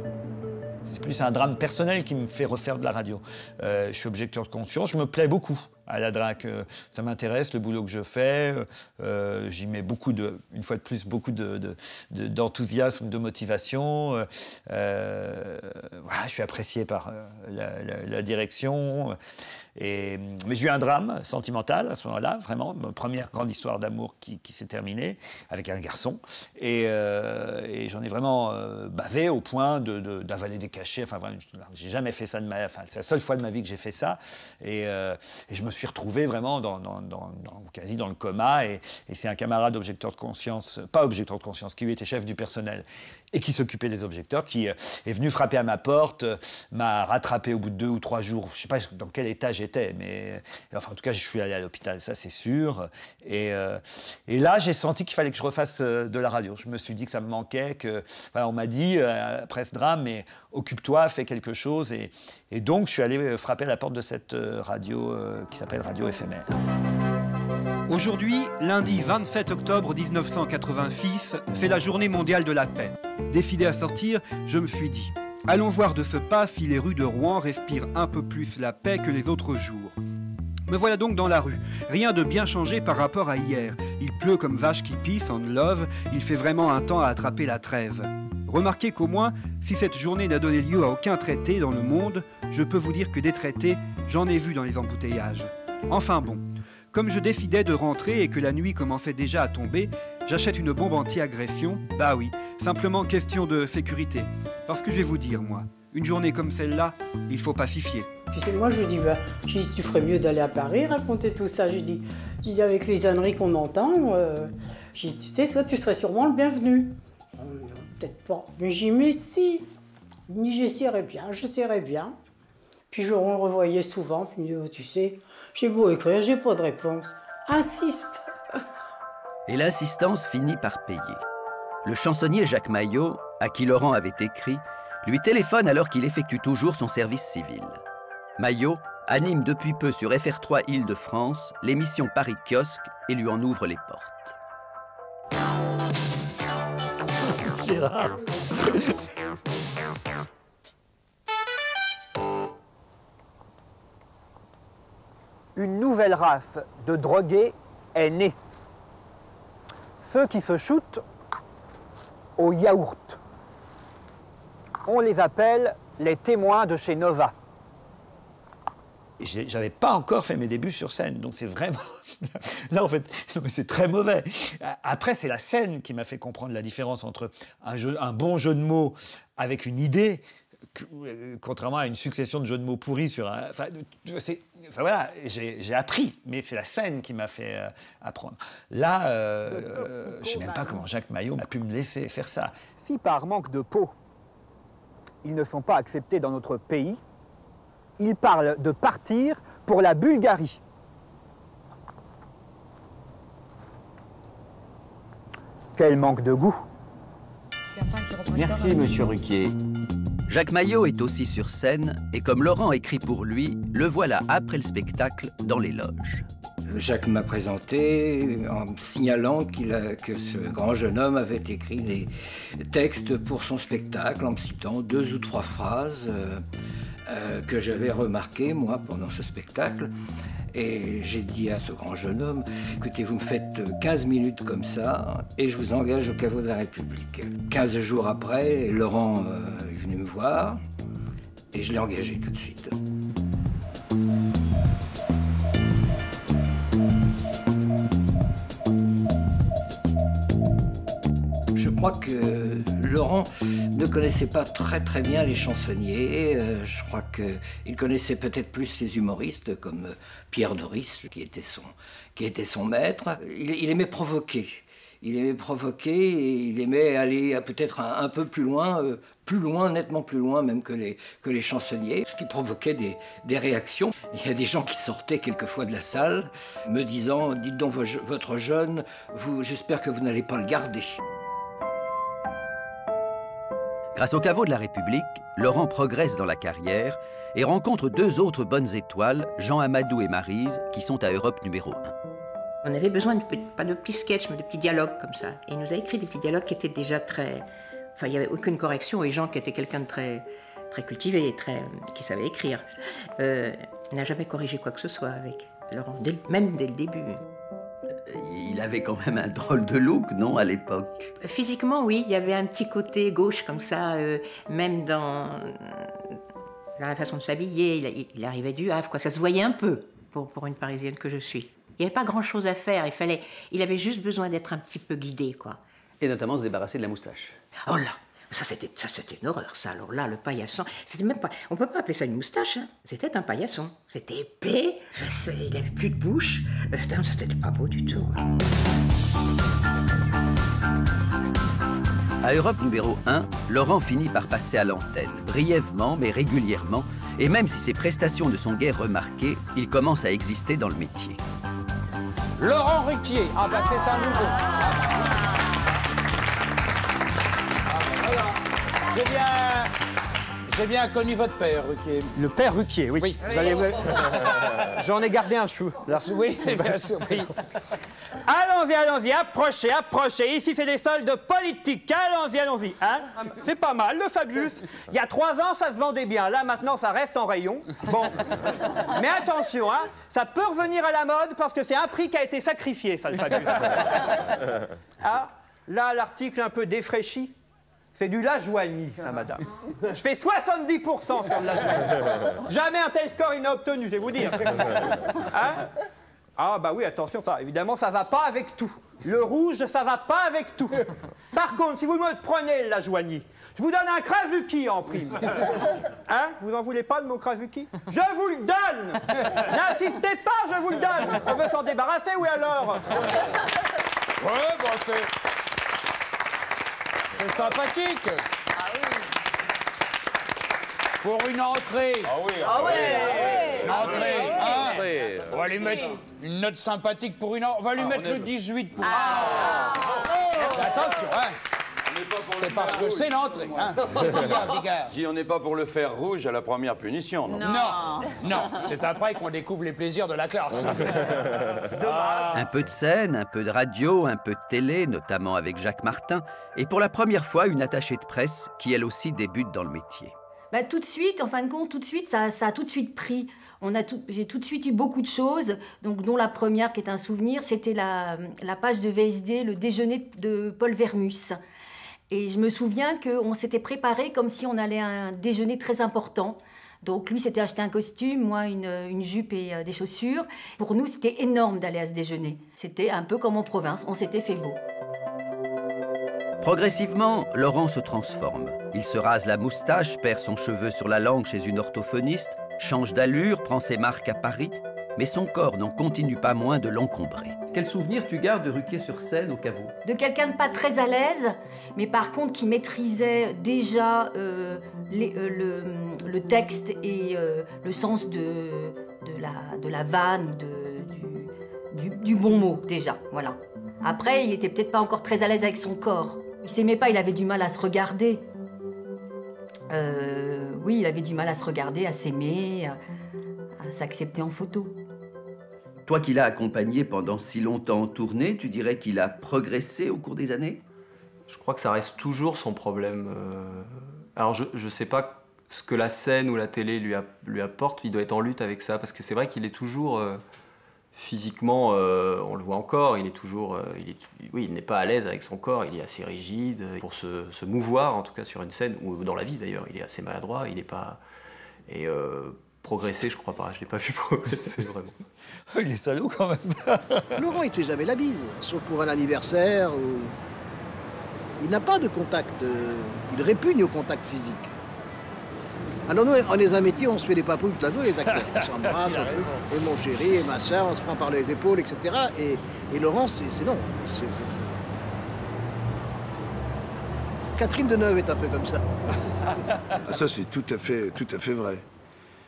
C'est plus un drame personnel qui me fait refaire de la radio. Je suis objecteur de conscience, je me plais beaucoup à la DRAC. Ça m'intéresse, le boulot que je fais. J'y mets une fois de plus, beaucoup d'enthousiasme, de motivation. Voilà, je suis apprécié par la direction. Mais j'ai eu un drame sentimental à ce moment-là, vraiment, ma première grande histoire d'amour qui s'est terminée avec un garçon. Et j'en ai vraiment bavé au point d'avaler des cachets. Enfin, j'ai jamais fait ça de ma vie. Enfin, c'est la seule fois de ma vie que j'ai fait ça. Et je me suis retrouvé vraiment quasi dans le coma. Et c'est un camarade objecteur de conscience, pas objecteur de conscience, qui lui était chef du personnel et qui s'occupait des objecteurs, qui est venu frapper à ma porte, m'a rattrapé au bout de 2 ou 3 jours. Je ne sais pas dans quel état j'étais, mais enfin, en tout cas, je suis allé à l'hôpital, ça c'est sûr. Et là, j'ai senti qu'il fallait que je refasse de la radio. Je me suis dit que ça me manquait, voilà, on m'a dit, après ce drame, mais occupe-toi, fais quelque chose. Et donc, je suis allé frapper à la porte de cette radio qui s'appelle Radio Éphémère. Aujourd'hui, lundi 27 octobre 1986, c'est la journée mondiale de la paix. Décidé à sortir, je me suis dit, allons voir de ce pas si les rues de Rouen respirent un peu plus la paix que les autres jours. Me voilà donc dans la rue. Rien de bien changé par rapport à hier. Il pleut comme vache qui pisse en love, il fait vraiment un temps à attraper la trêve. Remarquez qu'au moins, si cette journée n'a donné lieu à aucun traité dans le monde, je peux vous dire que des traités, j'en ai vu dans les embouteillages. Enfin bon. Comme je décidais de rentrer et que la nuit commençait déjà à tomber, j'achète une bombe anti-agression. Bah oui, simplement question de sécurité. Parce que je vais vous dire, moi, une journée comme celle-là, il faut pacifier. Puis moi, je dis, tu ferais mieux d'aller à Paris, raconter tout ça. Je dis avec les âneries qu'on entend, tu sais, toi, tu serais sûrement le bienvenu. Peut-être pas. Mais j'y mets si. J'essaierais bien. Puis je le revoyais souvent, puis il me dit, oh, tu sais, j'ai beau écrire, j'ai pas de réponse. Insiste. Et l'insistance finit par payer. Le chansonnier Jacques Maillot, à qui Laurent avait écrit, lui téléphone alors qu'il effectue toujours son service civil. Maillot anime depuis peu sur FR3 Île-de-France l'émission Paris Kiosque et lui en ouvre les portes. Une nouvelle race de drogués est née. Ceux qui se shootent au yaourt. On les appelle les témoins de chez Nova. J'avais pas encore fait mes débuts sur scène, donc c'est vraiment... Là, en fait, c'est très mauvais. Après, c'est la scène qui m'a fait comprendre la différence entre un bon jeu de mots avec une idée, contrairement à une succession de jeux de mots pourris sur un... Enfin voilà, j'ai appris, mais c'est la scène qui m'a fait apprendre. Là, je sais même pas comment Jacques Maillot a pu me laisser faire ça. Si par manque de peau, ils ne sont pas acceptés dans notre pays, ils parlent de partir pour la Bulgarie. Quel manque de goût. Merci, monsieur Ruquier. Jacques Maillot est aussi sur scène et comme Laurent écrit pour lui, le voilà après le spectacle dans les loges. Jacques m'a présenté en me signalant que ce grand jeune homme avait écrit les textes pour son spectacle en me citant 2 ou 3 phrases que j'avais remarquées, moi, pendant ce spectacle. Et j'ai dit à ce grand jeune homme, écoutez, vous me faites 15 minutes comme ça et je vous engage au caveau de la République. 15 jours après, Laurent est venu me voir et je l'ai engagé tout de suite. crois que Laurent ne connaissait pas très bien les chansonniers. Je crois qu'il connaissait peut-être plus les humoristes comme Pierre Doris, qui était son maître. Il aimait provoquer. Il aimait provoquer et il aimait aller peut-être un peu plus loin, nettement plus loin même que les chansonniers, ce qui provoquait des réactions. Il y a des gens qui sortaient quelquefois de la salle me disant « Dites donc votre jeune, j'espère que vous n'allez pas le garder ». Grâce au caveau de la République, Laurent progresse dans la carrière et rencontre deux autres bonnes étoiles, Jean Amadou et Maryse, qui sont à Europe numéro 1. On avait besoin pas de petits sketchs, mais de petits dialogues comme ça. Et il nous a écrit des petits dialogues qui étaient déjà très... Enfin, il n'y avait aucune correction. Et Jean, qui était quelqu'un de très cultivé, qui savait écrire, n'a jamais corrigé quoi que ce soit avec Laurent, même dès le début. Il avait quand même un drôle de look, non, à l'époque? Physiquement, oui. Il y avait un petit côté gauche comme ça, même dans la façon de s'habiller. Il arrivait du Havre, quoi. Ça se voyait un peu pour une Parisienne que je suis. Il n'y avait pas grand-chose à faire, il avait juste besoin d'être un petit peu guidé, quoi. Et notamment se débarrasser de la moustache. Oh là, ça c'était une horreur, ça. Alors là, le paillasson, c'était même pas... On peut pas appeler ça une moustache, hein. C'était un paillasson. C'était épais, il n'avait plus de bouche. C'était pas beau du tout. À Europe numéro 1, Laurent finit par passer à l'antenne, brièvement mais régulièrement, et même si ses prestations ne sont guère remarquées, il commence à exister dans le métier. Laurent Ruquier. Ah bah c'est un nouveau. J'ai bien connu votre père, Ruquier. Le père Ruquier, oui. Oui. J'en ai gardé un chou. Là. Oui, bien sûr. Oui. Allons-y, approchez. Ici, c'est des soldes politiques. Allons-y. Hein? C'est pas mal, le Fabius. Il y a 3 ans, ça se vendait bien. Là, maintenant, ça reste en rayon. Bon. Mais attention, hein, ça peut revenir à la mode parce que c'est un prix qui a été sacrifié, ça, le Fabius. Ah, là, l'article un peu défraîchi. C'est du Lajoigny, ça, madame. Je fais 70% sur le Lajoigny. Jamais un tel score il n'a obtenu, je vais vous dire. Hein? Ah, bah oui, attention, ça, évidemment, ça va pas avec tout. Le rouge, ça va pas avec tout. Par contre, si vous me prenez le Lajoigny, je vous donne un Krasuki en prime. Hein? Vous en voulez pas de mon Krasuki? Je vous le donne! N'insistez pas, je vous le donne! On veut s'en débarrasser, oui alors? Ouais, bon, c'est sympathique. Ah oui. Pour une entrée. Ah oui. Ah ouais. Une entrée. Ah oui. Hein? On va lui mettre une note sympathique pour une entrée. On va lui mettre le 18 pour... Attention, hein. C'est parce que c'est l'entrée. Hein. On n'est pas pour le fer rouge à la première punition, non? Non. C'est après qu'on découvre les plaisirs de la classe. Un peu de scène, un peu de radio, un peu de télé, notamment avec Jacques Martin, et pour la première fois, une attachée de presse qui, elle aussi, débute dans le métier. Bah, tout de suite, en fin de compte, ça a tout de suite pris. J'ai tout de suite eu beaucoup de choses, donc, dont la première, qui est un souvenir, c'était la page de VSD, le déjeuner de Paul Vermus. Et je me souviens qu'on s'était préparé comme si on allait à un déjeuner très important. Donc lui s'était acheté un costume, moi une jupe et des chaussures. Pour nous, c'était énorme d'aller à ce déjeuner. C'était un peu comme en province, on s'était fait beau. Progressivement, Laurent se transforme. Il se rase la moustache, perd son cheveu sur la langue chez une orthophoniste, change d'allure, prend ses marques à Paris, mais son corps n'en continue pas moins de l'encombrer. Quel souvenir tu gardes de Ruquier sur scène au caveau? De quelqu'un de pas très à l'aise, mais par contre qui maîtrisait déjà le texte et le sens de la vanne, du bon mot déjà, voilà. Après, il était peut-être pas encore très à l'aise avec son corps. Il s'aimait pas, il avait du mal à se regarder. Oui, il avait du mal à se regarder, à s'aimer, à s'accepter en photo. Toi qui l'as accompagné pendant si longtemps en tournée, tu dirais qu'il a progressé au cours des années? Je crois que ça reste toujours son problème. Alors je ne sais pas ce que la scène ou la télé lui apporte, il doit être en lutte avec ça, parce que c'est vrai qu'il est toujours... physiquement, on le voit encore, il est toujours... oui, il n'est pas à l'aise avec son corps, il est assez rigide. Pour se mouvoir, en tout cas sur une scène, ou dans la vie d'ailleurs, il est assez maladroit, il n'est pas... Et progresser, je crois pas, je l'ai pas vu progresser vraiment. Il est salaud quand même. Laurent, il te fait jamais la bise, sauf pour un anniversaire ou... Il n'a pas de contact, il répugne au contact physique. Alors nous, en les amitiés, on se fait des papouilles toute la journée, les acteurs. On s'embrasse, et mon chéri, et ma soeur, on se prend par les épaules, etc. Et Laurent, c'est non. Catherine Deneuve est un peu comme ça. Ça, c'est tout à fait vrai.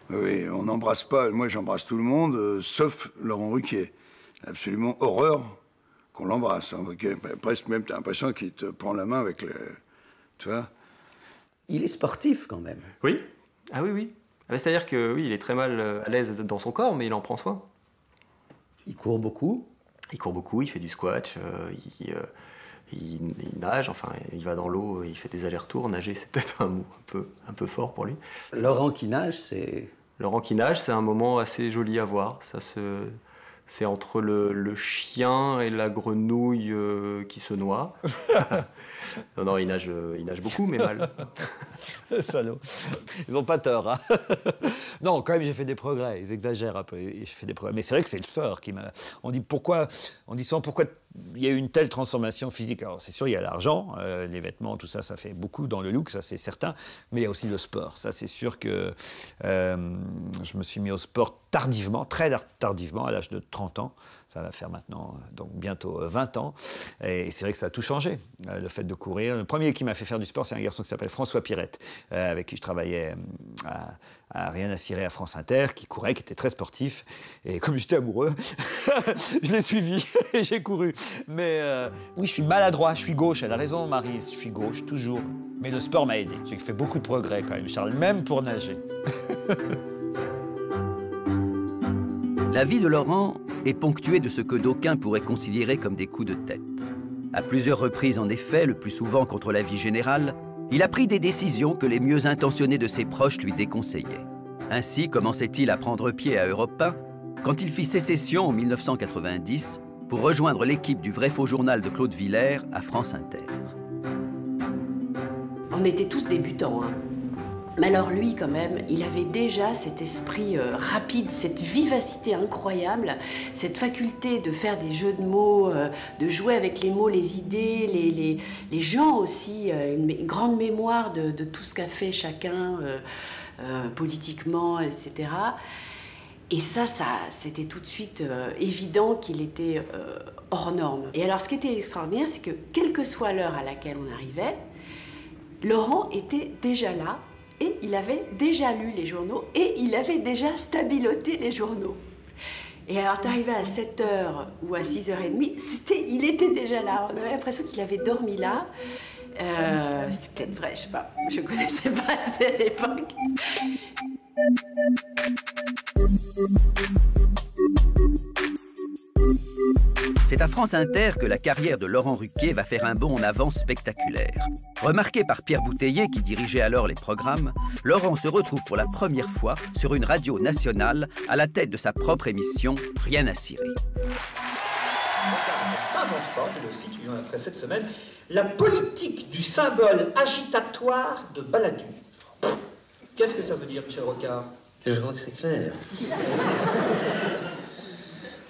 Oui, on n'embrasse pas, moi j'embrasse tout le monde, sauf Laurent Ruquier. Absolument horreur qu'on l'embrasse. Hein, presque même, t'as l'impression qu'il te prend la main avec le... Tu vois? Il est sportif quand même. Oui. Ah oui, oui. C'est-à-dire que oui, il est très mal à l'aise dans son corps, mais il en prend soin. Il court beaucoup. Il court beaucoup, il fait du squash, il nage, enfin, il va dans l'eau, il fait des allers-retours. Nager, c'est peut-être un mot un peu fort pour lui. Laurent qui nage, c'est... Laurent qui nage, c'est un moment assez joli à voir. C'est entre le chien et la grenouille qui se noie. Non, il nage beaucoup, mais mal. Salaud. Ils n'ont pas tort. Hein. Non, quand même, j'ai fait des progrès. Ils exagèrent un peu. J'ai fait des progrès. Mais c'est vrai que c'est le sport qui m'a... On dit souvent pourquoi il y a eu une telle transformation physique. Alors, c'est sûr, il y a l'argent, les vêtements, tout ça, ça fait beaucoup dans le look, ça c'est certain. Mais il y a aussi le sport. Ça, c'est sûr que je me suis mis au sport tardivement, très tardivement, à l'âge de 30 ans. Ça va faire maintenant, donc bientôt 20 ans. Et c'est vrai que ça a tout changé, le fait de courir. Le premier qui m'a fait faire du sport, c'est un garçon qui s'appelle François Pirette, avec qui je travaillais à Rien à cirer à France Inter, qui courait, qui était très sportif. Et comme j'étais amoureux, je l'ai suivi et j'ai couru. Mais oui, je suis maladroit, je suis gauche. Elle a raison, Marie, je suis gauche, toujours. Mais le sport m'a aidé. J'ai fait beaucoup de progrès quand même, Charles, même pour nager. La vie de Laurent est ponctuée de ce que d'aucuns pourraient considérer comme des coups de tête. À plusieurs reprises, en effet, le plus souvent contre l'avis général, il a pris des décisions que les mieux intentionnés de ses proches lui déconseillaient. Ainsi commençait-il à prendre pied à Europe 1 quand il fit sécession en 1990 pour rejoindre l'équipe du Vrai Faux Journal de Claude Villers à France Inter. On était tous débutants, hein. Mais alors lui, quand même, il avait déjà cet esprit rapide, cette vivacité incroyable, cette faculté de faire des jeux de mots, de jouer avec les mots, les idées, les gens aussi, une grande mémoire de tout ce qu'a fait chacun politiquement, etc. Et ça c'était tout de suite évident qu'il était hors norme. Et alors, ce qui était extraordinaire, c'est que, quelle que soit l'heure à laquelle on arrivait, Laurent était déjà là, et il avait déjà lu les journaux, et il avait déjà stabiloté les journaux. Et alors, t'arrivais à 7h ou à 6h30, il était déjà là. On avait l'impression qu'il avait dormi là. C'était peut-être vrai, je sais pas. Je connaissais pas assez à l'époque. C'est à France Inter que la carrière de Laurent Ruquier va faire un bond en avant spectaculaire. Remarqué par Pierre Bouteiller, qui dirigeait alors les programmes, Laurent se retrouve pour la première fois sur une radio nationale à la tête de sa propre émission Rien à cirer. Ça avance pas, je le cite, il y en a après cette semaine, la politique du symbole agitatoire de Balladur. Qu'est-ce que ça veut dire, Michel Rocard? Je crois que c'est clair.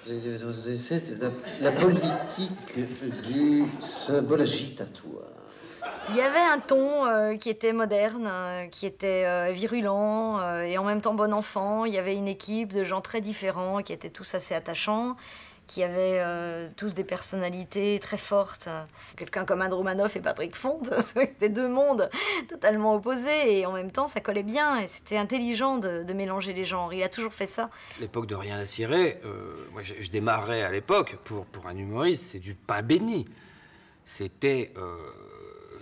C'est la politique du symbole agitatoire. Il y avait un ton qui était moderne, qui était virulent et en même temps bon enfant. Il y avait une équipe de gens très différents qui étaient tous assez attachants, qui avaient tous des personnalités très fortes. Quelqu'un comme Andrew Manoff et Patrick Fonte, c'était deux mondes totalement opposés et en même temps ça collait bien et c'était intelligent de mélanger les genres. Il a toujours fait ça. L'époque de Rien à cirer, moi je démarrais à l'époque, pour un humoriste, c'est du pain béni. C'était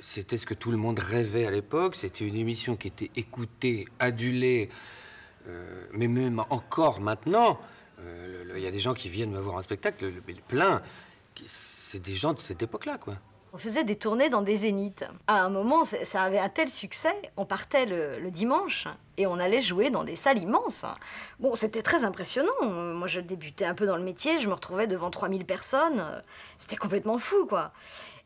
ce que tout le monde rêvait à l'époque, c'était une émission qui était écoutée, adulée, mais même encore maintenant. Il y a des gens qui viennent me voir en spectacle, plein, c'est des gens de cette époque-là, quoi. On faisait des tournées dans des zéniths. À un moment, ça avait un tel succès, on partait le dimanche et on allait jouer dans des salles immenses. Bon, c'était très impressionnant. Moi, je débutais un peu dans le métier, je me retrouvais devant 3000 personnes. C'était complètement fou, quoi.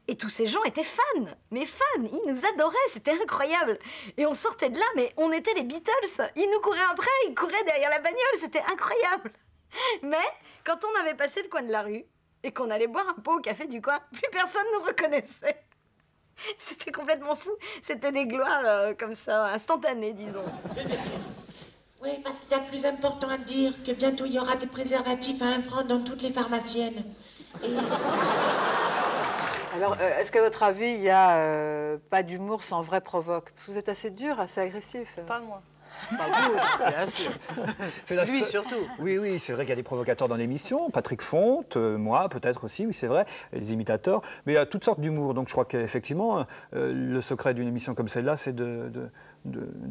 Et tous ces gens étaient fans, mais fans, ils nous adoraient, c'était incroyable. Et on sortait de là, mais on était les Beatles. Ils nous couraient après, ils couraient derrière la bagnole, c'était incroyable. Mais quand on avait passé le coin de la rue et qu'on allait boire un pot au café du coin, plus personne nous reconnaissait. C'était complètement fou. C'était des gloires comme ça, instantanées, disons. Oui, parce qu'il y a plus important à dire, que bientôt il y aura des préservatifs à 1 franc dans toutes les pharmaciennes. Et... Alors, est-ce qu'à votre avis, il n'y a pas d'humour sans vrai provoque? Parce que vous êtes assez dur, assez agressif. Pas moi. Pas vous, bien sûr. Lui, surtout. Oui, oui, c'est vrai qu'il y a des provocateurs dans l'émission. Patrick Fonte, moi, peut-être aussi, oui, c'est vrai, les imitateurs. Mais il y a toutes sortes d'humour. Donc je crois qu'effectivement, le secret d'une émission comme celle-là, c'est de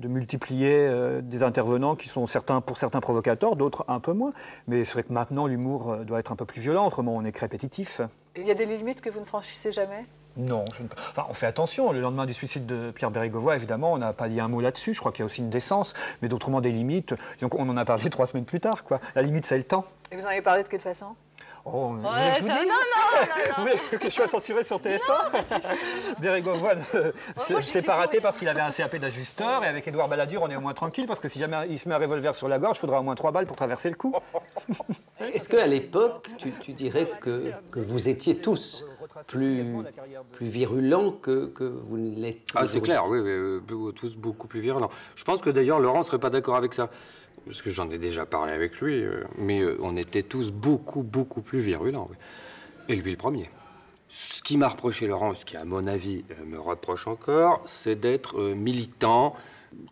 multiplier des intervenants qui sont pour certains provocateurs, d'autres un peu moins. Mais c'est vrai que maintenant, l'humour doit être un peu plus violent, autrement on est répétitif. Il y a des limites que vous ne franchissez jamais? Non, enfin, on fait attention. Le lendemain du suicide de Pierre Bérégovoy, évidemment, on n'a pas dit un mot là-dessus. Je crois qu'il y a aussi une décence, mais autrement des limites. Donc, on en a parlé 3 semaines plus tard, quoi. La limite, c'est le temps. Et vous en avez parlé de quelle façon? Oh, ouais, je vous dis. Non. Vous voulez que je sois censuré sur TF1? Bérégovoy s'est pas raté parce qu'il avait un CAP d'ajusteur, et avec Édouard Balladur, on est au moins tranquille, parce que si jamais il se met un revolver sur la gorge, il faudra au moins 3 balles pour traverser le cou. Est-ce qu'à l'époque, tu dirais que vous étiez tous plus virulents que vous ne l'êtes aujourd'hui? Ah, c'est clair, oui, tous beaucoup plus virulents. Je pense que d'ailleurs, Laurent ne serait pas d'accord avec ça. Parce que j'en ai déjà parlé avec lui, mais on était tous beaucoup plus virulents. Oui. Et lui le premier. Ce qui m'a reproché Laurent, ce qui à mon avis me reproche encore, c'est d'être militant,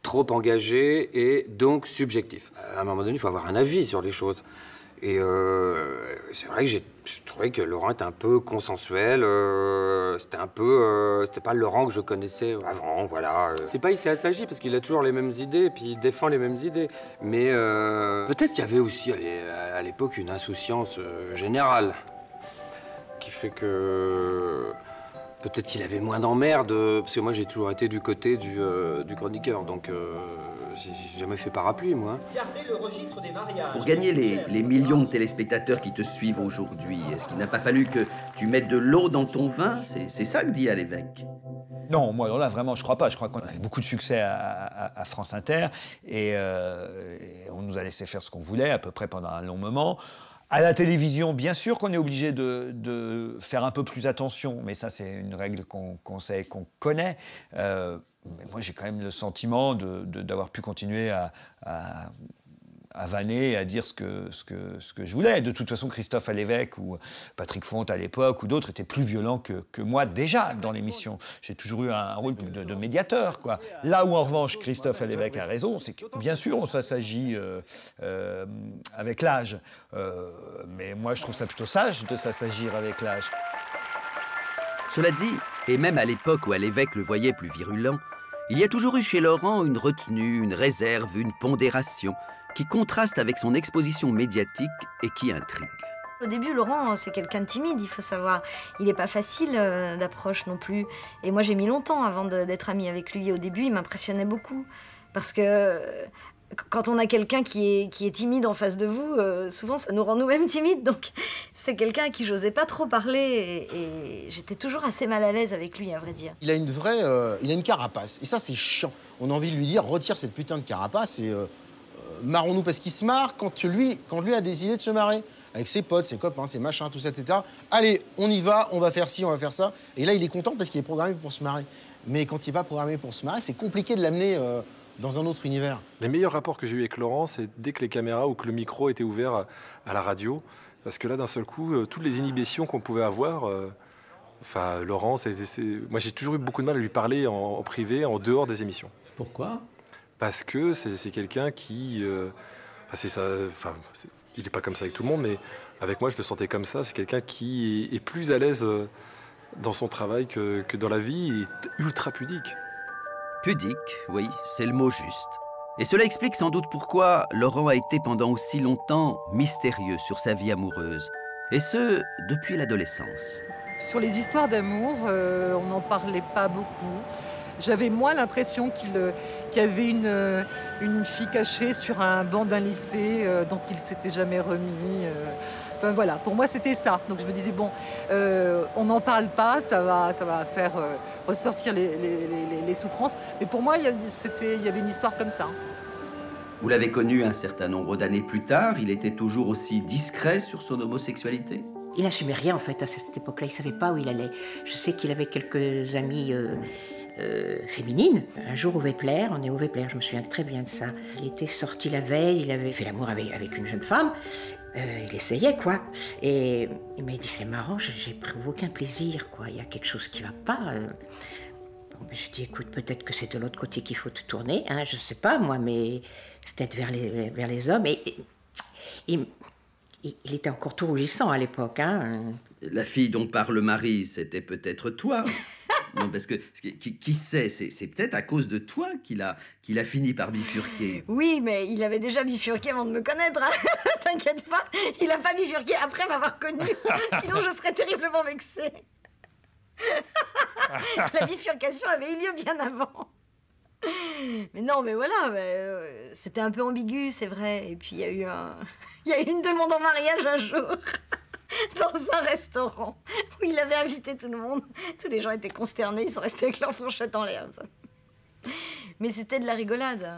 trop engagé et donc subjectif. À un moment donné, il faut avoir un avis sur les choses. Et c'est vrai que j'ai trouvé que Laurent était un peu consensuel. C'était pas le Laurent que je connaissais avant, voilà. C'est pas il s'est assagi parce qu'il a toujours les mêmes idées et puis il défend les mêmes idées. Mais peut-être qu'il y avait aussi à l'époque une insouciance générale qui fait que peut-être qu'il avait moins d'emmerdes, parce que moi j'ai toujours été du côté du chroniqueur, donc j'ai jamais fait parapluie, moi. Gardez le registre des mariages. Pour gagner les millions de téléspectateurs qui te suivent aujourd'hui, est-ce qu'il n'a pas fallu que tu mettes de l'eau dans ton vin? C'est ça que dit à l'évêque. Non, moi là vraiment je crois pas. Je crois qu'on a eu beaucoup de succès à France Inter et on nous a laissé faire ce qu'on voulait à peu près pendant un long moment. À la télévision, bien sûr qu'on est obligé de faire un peu plus attention, mais ça c'est une règle qu'on sait, qu'on connaît. Mais moi j'ai quand même le sentiment d'avoir pu continuer à vanner et à dire ce que je voulais. De toute façon, Christophe à l'évêque ou Patrick Fonte à l'époque ou d'autres étaient plus violents que moi déjà dans l'émission. J'ai toujours eu un rôle de médiateur, quoi. Là où en revanche Christophe à l'évêque a raison, c'est que bien sûr on s'assagit avec l'âge. Mais moi je trouve ça plutôt sage de s'assagir avec l'âge. Cela dit, et même à l'époque où à l'évêque le voyait plus virulent, il y a toujours eu chez Laurent une retenue, une réserve, une pondération qui contraste avec son exposition médiatique et qui intrigue. Au début, Laurent, c'est quelqu'un de timide, il faut savoir. Il n'est pas facile d'approche non plus. Et moi, j'ai mis longtemps avant d'être amie avec lui. Au début, il m'impressionnait beaucoup. Parce que quand on a quelqu'un qui est timide en face de vous, souvent, ça nous rend nous-mêmes timides. Donc, c'est quelqu'un à qui j'osais pas trop parler. Et j'étais toujours assez mal à l'aise avec lui, à vrai dire. Il a une carapace. Et ça, c'est chiant. On a envie de lui dire, retire cette putain de carapace et marrons-nous parce qu'il se marre quand lui a décidé de se marrer. Avec ses potes, ses copains, ses machins, tout ça, etc. Allez, on y va, on va faire ci, on va faire ça. Et là, il est content parce qu'il est programmé pour se marrer. Mais quand il n'est pas programmé pour se marrer, c'est compliqué de l'amener dans un autre univers. Les meilleurs rapports que j'ai eus avec Laurent, c'est dès que les caméras ou que le micro était ouvert à la radio. Parce que là, d'un seul coup, toutes les inhibitions qu'on pouvait avoir... Enfin, Laurent, moi j'ai toujours eu beaucoup de mal à lui parler en privé, en dehors des émissions. Pourquoi? Parce que c'est quelqu'un qui... il n'est pas comme ça avec tout le monde, mais avec moi je le sentais comme ça. C'est quelqu'un qui est plus à l'aise dans son travail que dans la vie. Il est ultra pudique. Pudique, oui, c'est le mot juste. Et cela explique sans doute pourquoi Laurent a été pendant aussi longtemps mystérieux sur sa vie amoureuse. Et ce, depuis l'adolescence. Sur les histoires d'amour, on n'en parlait pas beaucoup. J'avais moins l'impression qu'il y avait une fille cachée sur un banc d'un lycée dont il ne s'était jamais remis. Enfin voilà, pour moi c'était ça. Donc je me disais, bon, on n'en parle pas, ça va faire ressortir les souffrances. Mais pour moi, il y avait une histoire comme ça. Vous l'avez connu un certain nombre d'années plus tard, il était toujours aussi discret sur son homosexualité? Il n'assumait rien en fait à cette époque-là, il ne savait pas où il allait. Je sais qu'il avait quelques amies féminines. Un jour au Vepler, on est au Vepler, je me souviens très bien de ça. Il était sorti la veille, il avait fait l'amour avec une jeune femme. Il essayait quoi. Et il m'a dit c'est marrant, j'ai pris aucun plaisir quoi, il y a quelque chose qui ne va pas. Bon, ben, je dis écoute, peut-être que c'est de l'autre côté qu'il faut te tourner, hein, je ne sais pas moi, mais peut-être vers les hommes. Et il était encore tout rougissant à l'époque. Hein. La fille dont parle Marie, c'était peut-être toi. Non, parce que qui sait, c'est peut-être à cause de toi qu'il a fini par bifurquer. Oui, mais il avait déjà bifurqué avant de me connaître. Hein. T'inquiète pas, il n'a pas bifurqué après m'avoir connue. Sinon, je serais terriblement vexée. La bifurcation avait eu lieu bien avant. Mais non, mais voilà, c'était un peu ambigu, c'est vrai. Et puis il y a eu une demande en mariage un jour, dans un restaurant, où il avait invité tout le monde. Tous les gens étaient consternés, ils sont restés avec leur fourchette en l'air. Mais c'était de la rigolade.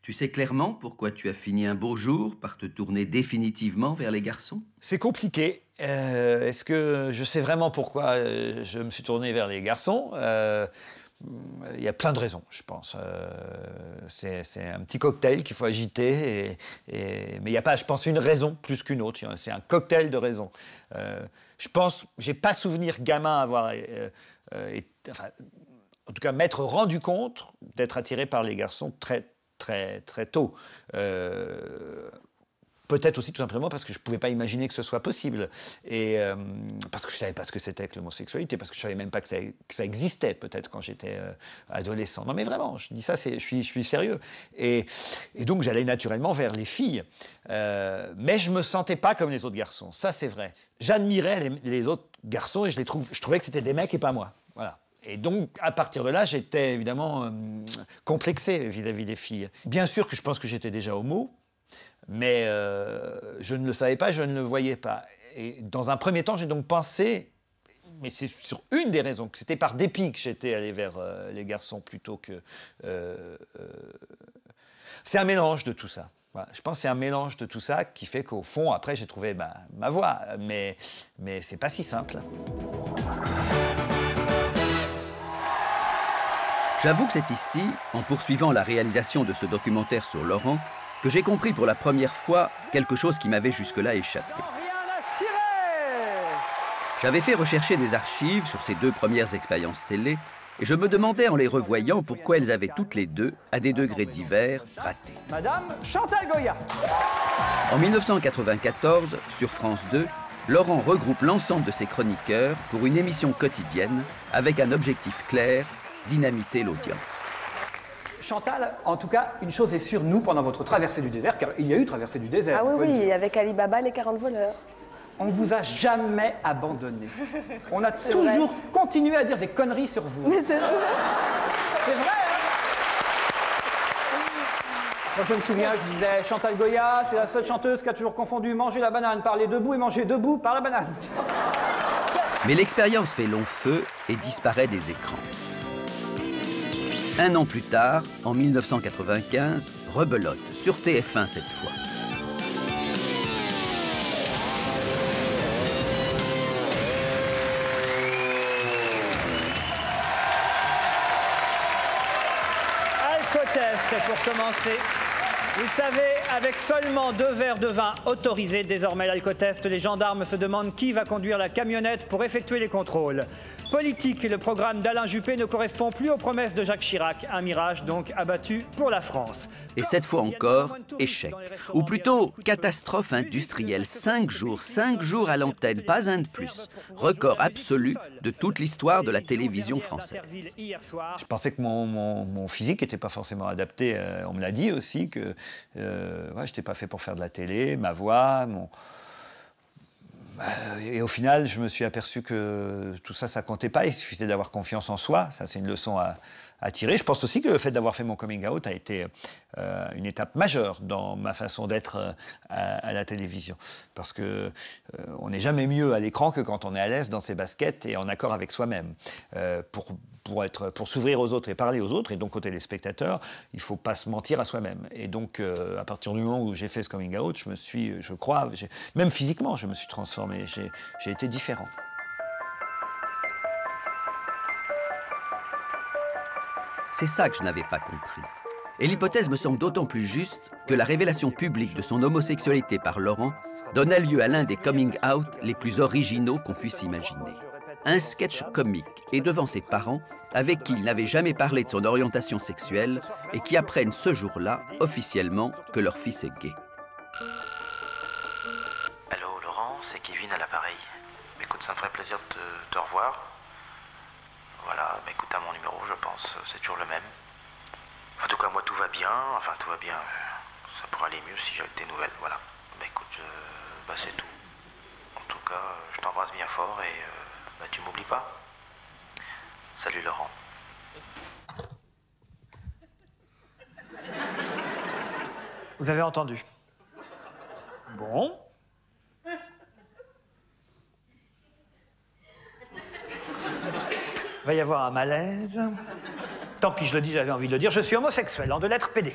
Tu sais clairement pourquoi tu as fini un beau jour par te tourner définitivement vers les garçons? C'est compliqué. Est-ce que je sais vraiment pourquoi je me suis tourné vers les garçons? Il y a plein de raisons, je pense. C'est un petit cocktail qu'il faut agiter, mais il n'y a pas, je pense, une raison plus qu'une autre. C'est un cocktail de raisons. Je pense, j'ai pas souvenir gamin avoir, enfin, en tout cas, m'être rendu compte d'être attiré par les garçons très, très, très tôt. Peut-être aussi tout simplement parce que je ne pouvais pas imaginer que ce soit possible. Et parce que je ne savais pas ce que c'était que l'homosexualité, parce que je ne savais même pas que ça existait peut-être quand j'étais adolescent. Non mais vraiment, je dis ça, je suis sérieux. Et donc j'allais naturellement vers les filles. Mais je ne me sentais pas comme les autres garçons, ça c'est vrai. J'admirais les autres garçons et je trouvais que c'était des mecs et pas moi. Voilà. Et donc, à partir de là, j'étais évidemment complexé vis-à-vis des filles. Bien sûr que je pense que j'étais déjà homo, mais je ne le savais pas, je ne le voyais pas. Et dans un premier temps, j'ai donc pensé, mais c'est sur une des raisons, que c'était par dépit que j'étais allé vers les garçons plutôt que... C'est un mélange de tout ça. Voilà. Je pense que c'est un mélange de tout ça qui fait qu'au fond, après, j'ai trouvé ma voie. Mais c'est pas si simple. J'avoue que c'est ici, en poursuivant la réalisation de ce documentaire sur Laurent, que j'ai compris pour la première fois quelque chose qui m'avait jusque-là échappé. J'avais fait rechercher des archives sur ces 2 premières expériences télé et je me demandais en les revoyant pourquoi elles avaient toutes les 2, à des degrés divers, raté. Madame Chantal Goya. En 1994, sur France 2, Laurent regroupe l'ensemble de ses chroniqueurs pour une émission quotidienne avec un objectif clair, dynamiter l'audience. Chantal, en tout cas, une chose est sûre, nous, pendant votre traversée du désert, car il y a eu traversée du désert. Ah oui, avec Ali Baba, les 40 voleurs. On vous a jamais abandonné. On a toujours continué à dire des conneries sur vous. Mais c'est ça. C'est vrai, hein? Moi, je me souviens, je disais, Chantal Goya, c'est la seule chanteuse qui a toujours confondu manger la banane par les debout et manger debout par la banane. Mais l'expérience fait long feu et disparaît des écrans. Un an plus tard, en 1995, rebelote, sur TF1 cette fois. Alcotest pour commencer. Vous savez, avec seulement 2 verres de vin autorisés désormais l'alcotest, les gendarmes se demandent qui va conduire la camionnette pour effectuer les contrôles. Politique, le programme d'Alain Juppé ne correspond plus aux promesses de Jacques Chirac. Un mirage donc abattu pour la France. Et cette fois encore, échec. Ou plutôt, catastrophe industrielle. 5 jours à l'antenne, pas un de plus. Record absolu de toute l'histoire de la télévision française. Je pensais que mon physique n'était pas forcément adapté. On me l'a dit aussi que je n'étais pas fait pour faire de la télé, ma voix, Et au final, je me suis aperçu que tout ça, ça comptait pas. Il suffisait d'avoir confiance en soi. Ça, c'est une leçon attiré. Je pense aussi que le fait d'avoir fait mon coming out a été une étape majeure dans ma façon d'être à la télévision. Parce que on n'est jamais mieux à l'écran que quand on est à l'aise dans ses baskets et en accord avec soi-même. Pour s'ouvrir aux autres et parler aux autres, et donc aux téléspectateurs, il ne faut pas se mentir à soi-même. Et donc, à partir du moment où j'ai fait ce coming out, je crois, même physiquement, je me suis transformé. J'ai été différent. C'est ça que je n'avais pas compris. Et l'hypothèse me semble d'autant plus juste que la révélation publique de son homosexualité par Laurent donna lieu à l'un des coming-out les plus originaux qu'on puisse imaginer. Un sketch comique et devant ses parents, avec qui il n'avait jamais parlé de son orientation sexuelle et qui apprennent ce jour-là, officiellement, que leur fils est gay. Allô Laurent, c'est Kevin à l'appareil. Écoute, ça me ferait plaisir de te revoir. Voilà, bah écoute, à mon numéro, je pense, c'est toujours le même. En tout cas, moi, tout va bien. Enfin, tout va bien. Ça pourrait aller mieux si j'avais tes nouvelles. Voilà. Bah écoute, bah c'est tout. En tout cas, je t'embrasse bien fort et bah tu m'oublies pas. Salut Laurent. Vous avez entendu? Bon. Il va y avoir un malaise. Tant pis, je le dis, j'avais envie de le dire. Je suis homosexuel, en 2 lettres PD.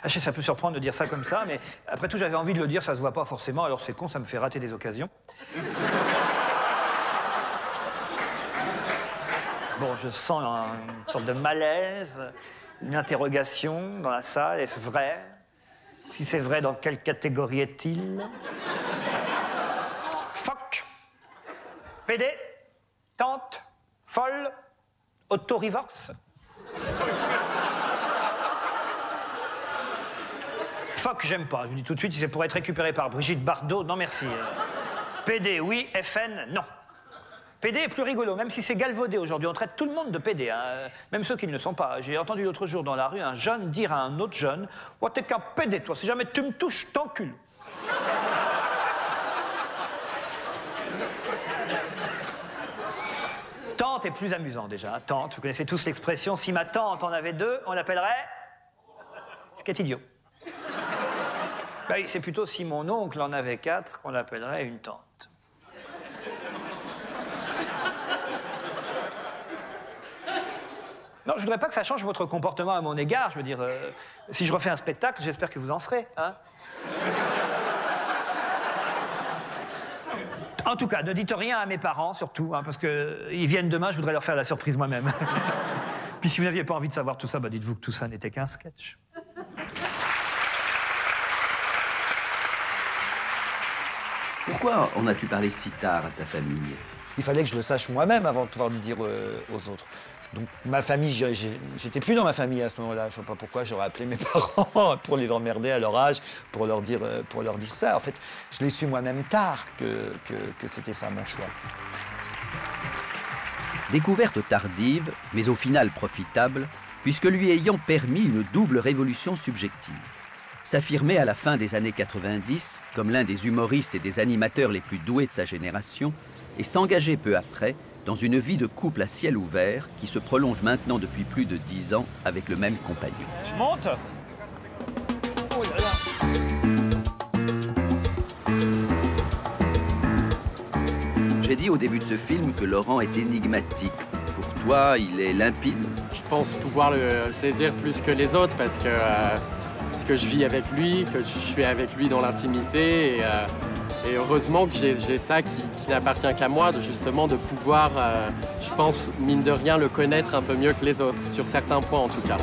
Ah, je sais, ça peut surprendre de dire ça comme ça, mais après tout, j'avais envie de le dire, ça se voit pas forcément, alors c'est con, ça me fait rater des occasions. Bon, je sens une sorte de malaise, une interrogation dans la salle. Est-ce vrai? Si c'est vrai, dans quelle catégorie est-il? Phoque, PD, tante, folle, auto-reverse. Phoque, j'aime pas. Je vous dis tout de suite, si c'est pour être récupéré par Brigitte Bardot, non merci. PD, oui. FN, non. PD est plus rigolo, même si c'est galvaudé aujourd'hui. On traite tout le monde de PD, hein. Même ceux qui ne le sont pas. J'ai entendu l'autre jour dans la rue un jeune dire à un autre jeune « Oh, t'es qu'un PD, toi. Si jamais tu me touches, je t'encule. » Tante est plus amusant déjà. Hein. Tante, vous connaissez tous l'expression « Si ma tante en avait 2, on l'appellerait... » Ce qui est idiot. Bah oui, c'est plutôt si mon oncle en avait 4 qu'on l'appellerait une tante. Non, je voudrais pas que ça change votre comportement à mon égard. Je veux dire, si je refais un spectacle, j'espère que vous en serez. Hein. En tout cas, ne dites rien à mes parents, surtout, hein, parce qu'ils viennent demain, je voudrais leur faire la surprise moi-même. Puis si vous n'aviez pas envie de savoir tout ça, bah dites-vous que tout ça n'était qu'un sketch. Pourquoi en as-tu parlé si tard à ta famille? Il fallait que je le sache moi-même avant de pouvoir le dire aux autres. Donc ma famille, j'étais plus dans ma famille à ce moment-là. Je ne sais pas pourquoi j'aurais appelé mes parents pour les emmerder à leur âge, pour leur dire ça. En fait, je l'ai su moi-même tard que c'était ça mon choix. Découverte tardive, mais au final profitable, puisque lui ayant permis une double révolution subjective. S'affirmer à la fin des années 90 comme l'un des humoristes et des animateurs les plus doués de sa génération et s'engager peu après dans une vie de couple à ciel ouvert qui se prolonge maintenant depuis plus de 10 ans avec le même compagnon. Je monte. Oh là là. J'ai dit au début de ce film que Laurent est énigmatique. Pour toi, il est limpide? Je pense pouvoir le saisir plus que les autres parce que je vis avec lui, que je suis avec lui dans l'intimité. Et heureusement que j'ai ça qui n'appartient qu'à moi, justement de pouvoir, je pense, mine de rien, le connaître un peu mieux que les autres, sur certains points en tout cas.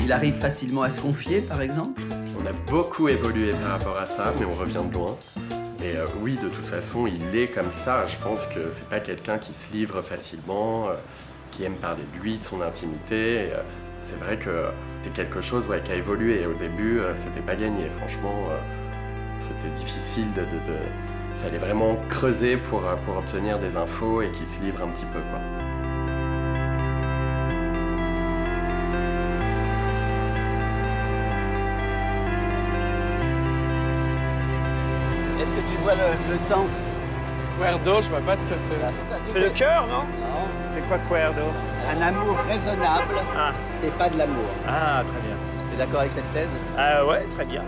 Il arrive facilement à se confier, par exemple? On a beaucoup évolué par rapport à ça, mais on revient de loin. Et oui, de toute façon, il est comme ça. Je pense que c'est pas quelqu'un qui se livre facilement, qui aime parler de lui, de son intimité. C'est vrai que c'est quelque chose qui a évolué. Et au début, c'était pas gagné. Franchement, c'était difficile Il fallait vraiment creuser pour obtenir des infos et qu'il se livre un petit peu, quoi. Est-ce que tu vois le sens? Cuerdo, je vois pas ce que c'est. C'est le cœur, non? Non. C'est quoi cuerdo? Un amour raisonnable, c'est pas de l'amour. Ah, très bien. Tu es d'accord avec cette thèse? Ah ouais, très bien.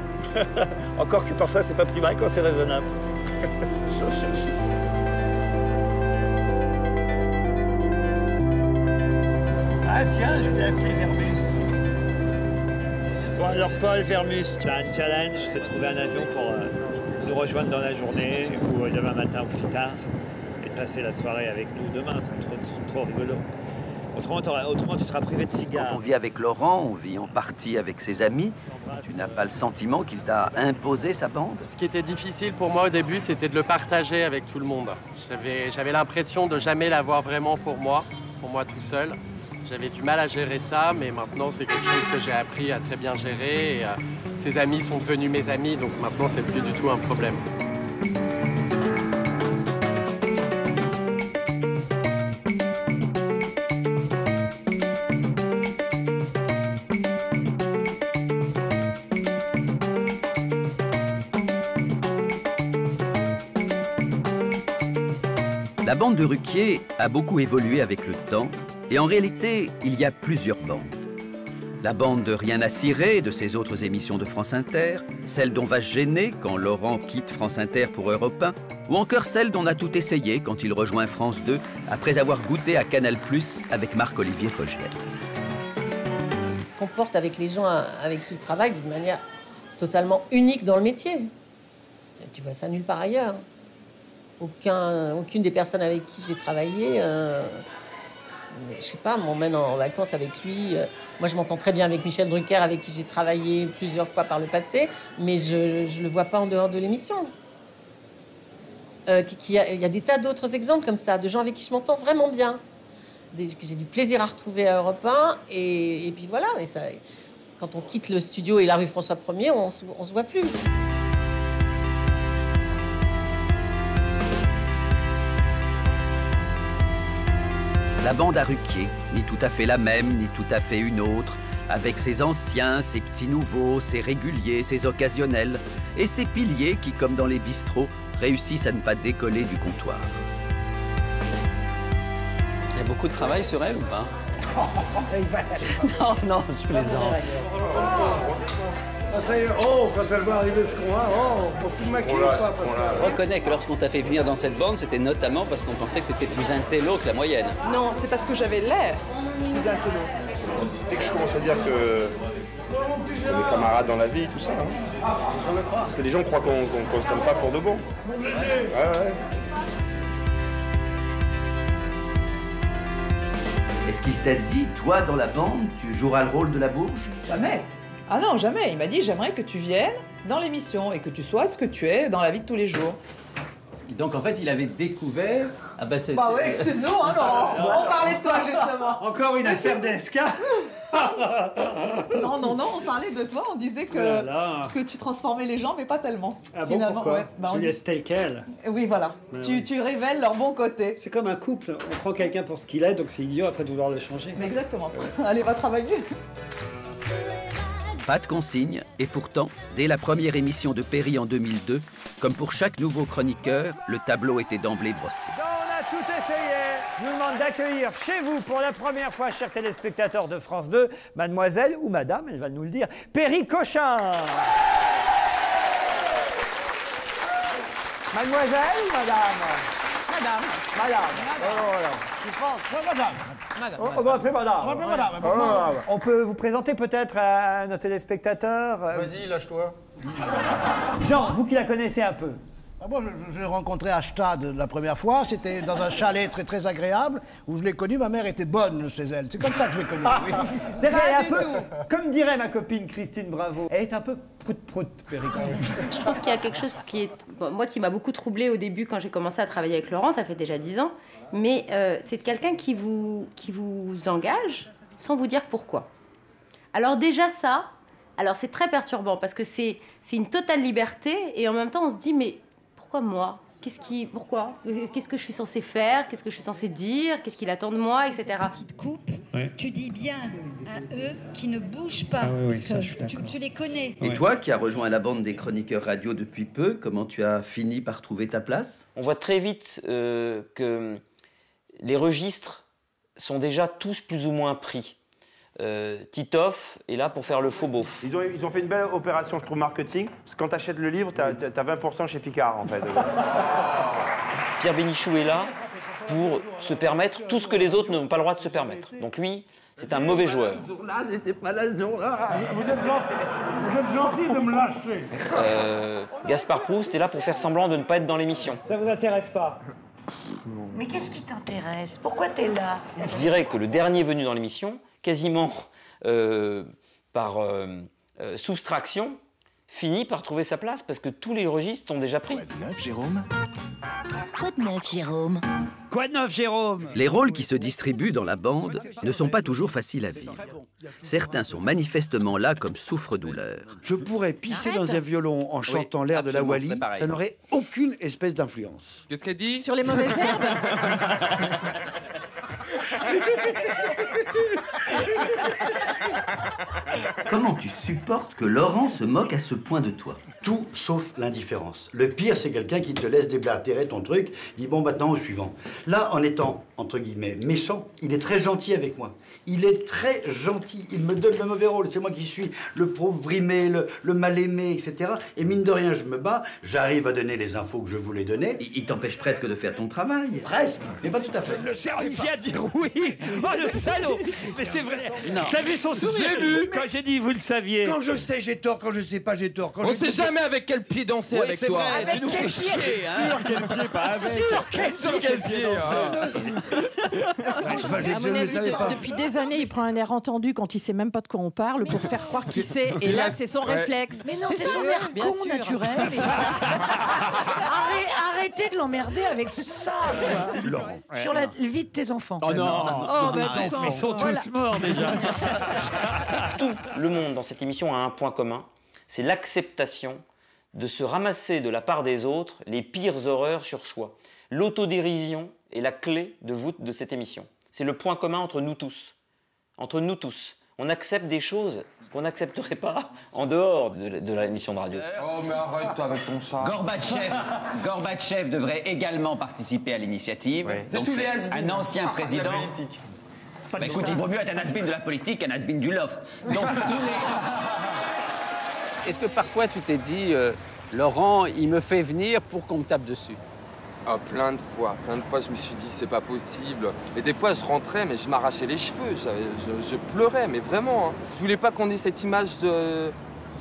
Encore que parfois, c'est pas plus mal quand c'est raisonnable. Ah tiens, je vais appeler Vermus. Bon alors Paul, Vermus, tu as un challenge, c'est de trouver un avion pour nous rejoindre dans la journée ou demain matin ou plus tard et de passer la soirée avec nous. Demain, ce serait trop rigolo. Autrement, tu seras privé de cigares. Quand on vit avec Laurent, on vit en partie avec ses amis. Tu n'as pas le sentiment qu'il t'a imposé sa bande? Ce qui était difficile pour moi au début, c'était de le partager avec tout le monde. J'avais l'impression de jamais l'avoir vraiment pour moi tout seul. J'avais du mal à gérer ça, mais maintenant c'est quelque chose que j'ai appris à très bien gérer. Et, ses amis sont devenus mes amis, donc maintenant c'est plus du tout un problème. La bande de Ruquier a beaucoup évolué avec le temps, et en réalité, il y a plusieurs bandes. La bande de Rien à cirer de ses autres émissions de France Inter, celle d'On va se gêner quand Laurent quitte France Inter pour Europe 1, ou encore celle d'On a tout essayé quand il rejoint France 2 après avoir goûté à Canal+ avec Marc-Olivier Fogiel. Il se comporte avec les gens avec qui il travaille d'une manière totalement unique dans le métier. Tu vois ça nulle part ailleurs. Aucune des personnes avec qui j'ai travaillé, je sais pas, m'emmène en vacances avec lui. Moi, je m'entends très bien avec Michel Drucker, avec qui j'ai travaillé plusieurs fois par le passé, mais je le vois pas en dehors de l'émission. Il y a des tas d'autres exemples comme ça, de gens avec qui je m'entends vraiment bien, que j'ai du plaisir à retrouver à Europe 1, et puis voilà. Et ça, quand on quitte le studio et la rue François 1er, on se voit plus. La bande à Ruquier, ni tout à fait la même, ni tout à fait une autre, avec ses anciens, ses petits nouveaux, ses réguliers, ses occasionnels, et ses piliers qui, comme dans les bistrots, réussissent à ne pas décoller du comptoir. Il y a beaucoup de travail sur elle ou pas? Non, je plaisante. Oh, quand elle va arriver ce coin, faut plus maquiller ou pas? Je reconnais que lorsqu'on t'a fait venir dans cette bande, c'était notamment parce qu'on pensait que t'étais plus intello que la moyenne. Non, c'est parce que j'avais l'air plus intello. Dès que je commence à dire que on est camarades dans la vie, tout ça. Hein. Parce que les gens croient qu'on s'aime pas pour de bon. Ouais. Est-ce qu'il t'a dit, toi, dans la bande, tu joueras le rôle de la bourge? Jamais. Ah non, jamais. Il m'a dit, j'aimerais que tu viennes dans l'émission et que tu sois ce que tu es dans la vie de tous les jours. Donc en fait, il avait découvert... Ah bah c'est... Bah oui, excuse-nous, hein, non. On parlait de toi, justement. Encore une affaire d'ESK. Non, on parlait de toi, on disait que tu transformais les gens, mais pas tellement. Ah bon, pourquoi? Ouais, bah, Je laisse tel quel. Oui, voilà. Tu révèles leur bon côté. C'est comme un couple, on prend quelqu'un pour ce qu'il est, donc c'est idiot après de vouloir le changer. Mais exactement. Allez, va travailler. Pas de consigne, et pourtant, dès la première émission de Péri en 2002, comme pour chaque nouveau chroniqueur, le tableau était d'emblée brossé. On a tout essayé. Je vous demande d'accueillir chez vous pour la première fois, chers téléspectateurs de France 2, mademoiselle ou madame, elle va nous le dire, Péri Cochin. Mademoiselle ou madame? Madame. Oh là. Je pense. Madame. On va appeler madame. On va appeler madame. On peut vous présenter peut-être à nos téléspectateurs. Vas-y, lâche-toi. Jean, vous qui la connaissez un peu. Moi, je l'ai rencontré à Stade la première fois. C'était dans un chalet très très agréable où je l'ai connue. Ma mère était bonne chez elle. C'est comme ça que je l'ai connue. Oui. C'est vrai, elle est un peu, comme dirait ma copine Christine Bravo, elle est un peu prout-prout, Péri. Je trouve qu'il y a quelque chose qui est... Bon, moi, qui m'a beaucoup troublée au début quand j'ai commencé à travailler avec Laurent, ça fait déjà 10 ans, mais c'est quelqu'un qui vous engage sans vous dire pourquoi. Alors déjà ça, alors c'est très perturbant parce que c'est une totale liberté et en même temps on se dit mais pourquoi moi? Pourquoi? Qu'est-ce que je suis censée faire? Qu'est-ce que je suis censée dire? Qu'est-ce qu'il attend de moi? Etc. Petite coupe tu dis bien à eux qui ne bougent pas. Ah oui, parce ça, que je suis d'accord. tu les connais. Et toi, qui as rejoint la bande des chroniqueurs radio depuis peu, comment tu as fini par trouver ta place? On voit très vite que les registres sont déjà tous plus ou moins pris. Titoff est là pour faire le faux beauf. Ils ont fait une belle opération, je trouve, marketing. Parce que quand tu achètes le livre, tu as 20% chez Picard, en fait. Pierre Bénichou est là pour se permettre tout ce que les autres n'ont pas le droit de se permettre. Donc lui, c'est un mauvais joueur. J'étais pas là ce jour-là. Vous êtes gentil de me lâcher. Gaspard Proust est là pour faire semblant de ne pas être dans l'émission. Ça vous intéresse pas? Mais qu'est-ce qui t'intéresse? Pourquoi t'es là? Je dirais que le dernier venu dans l'émission, quasiment par soustraction, finit par trouver sa place parce que tous les registres sont déjà pris. Quoi de neuf, Jérôme? Quoi de neuf, Jérôme? Quoi de neuf, Jérôme? Les rôles qui se distribuent dans la bande ne sont pas toujours faciles à vivre. Certains sont manifestement là comme souffre-douleur. Je pourrais pisser dans un violon en chantant l'air de la Wally, ça n'aurait aucune espèce d'influence. Qu'est-ce qu'elle dit? Sur les mauvaises herbes? Comment tu supportes que Laurent se moque à ce point de toi? Tout sauf l'indifférence. Le pire, c'est quelqu'un qui te laisse déblatérer ton truc, dit bon, maintenant au suivant. Là, en étant, entre guillemets, méchant, il est très gentil avec moi. Il est très gentil. Il me donne le mauvais rôle. C'est moi qui suis le pauvre brimé, le mal-aimé, etc. Et mine de rien, je me bats. J'arrive à donner les infos que je voulais donner. Il t'empêche presque de faire ton travail. Presque, mais pas tout à fait. Il vient de dire oui. Oh, le salaud. Mais c'est vrai. T'as vu son sourire? J'ai vu. Quand j'ai dit vous le saviez. Quand je sais, j'ai tort. Quand je sais pas, j'ai tort. Quand On je sait jamais avec quel pied danser avec toi. Vrai, Tu nous fais chier, hein. Sur quel pied, pas avec. Sur quel pied, À mon avis, depuis des années, il prend un air entendu quand il sait même pas de quoi on parle pour faire croire qu'il sait. Et là, c'est son réflexe. Mais non, c'est c'est son sûr, air bien con sûr. naturel. Arrêtez de l'emmerder avec ça, quoi. Laurent. Sur la vie de tes enfants. Oh non. Oh, bah, Ils sont tous morts déjà. Tout le monde dans cette émission a un point commun, c'est l'acceptation de se ramasser de la part des autres les pires horreurs sur soi. L'autodérision est la clé de voûte de cette émission. C'est le point commun entre nous tous. Entre nous tous. On accepte des choses qu'on n'accepterait pas en dehors de l'émission de radio. Oh, mais arrête-toi avec ton chat. Gorbatchev devrait également participer à l'initiative. C'est Donc tous les c'est has-beens. un ancien président. La politique. Bah, écoute, il vaut mieux être un has-been de la politique qu'un has-been du loft. Donc, Est-ce que parfois tu t'es dit, Laurent, il me fait venir pour qu'on me tape dessus? Ah, plein de fois, je me suis dit c'est pas possible. Et des fois je rentrais mais je m'arrachais les cheveux, je pleurais, mais vraiment. Hein. Je voulais pas qu'on ait cette image de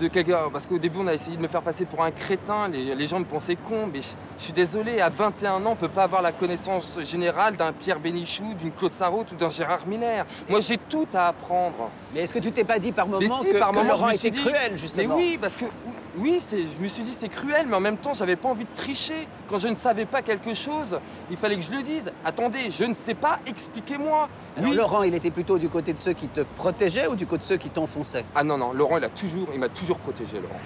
quelqu'un, parce qu'au début on a essayé de me faire passer pour un crétin, les gens me pensaient con, mais je suis désolé, à 21 ans on peut pas avoir la connaissance générale d'un Pierre Bénichou, d'une Claude Sarraute ou d'un Gérard Miller. Moi j'ai tout à apprendre. Mais est-ce que tu t'es pas dit par moment si, que, par que moment, Laurent je me était suis dit, cruel, justement? Mais oui, parce que oui, je me suis dit c'est cruel, mais en même temps j'avais pas envie de tricher. Quand je ne savais pas quelque chose, il fallait que je le dise. Attendez, je ne sais pas, expliquez-moi. Alors, Oui. Laurent, il était plutôt du côté de ceux qui te protégeaient ou du côté de ceux qui t'enfonçaient? Ah non, Laurent, il m'a toujours protégé, Laurent.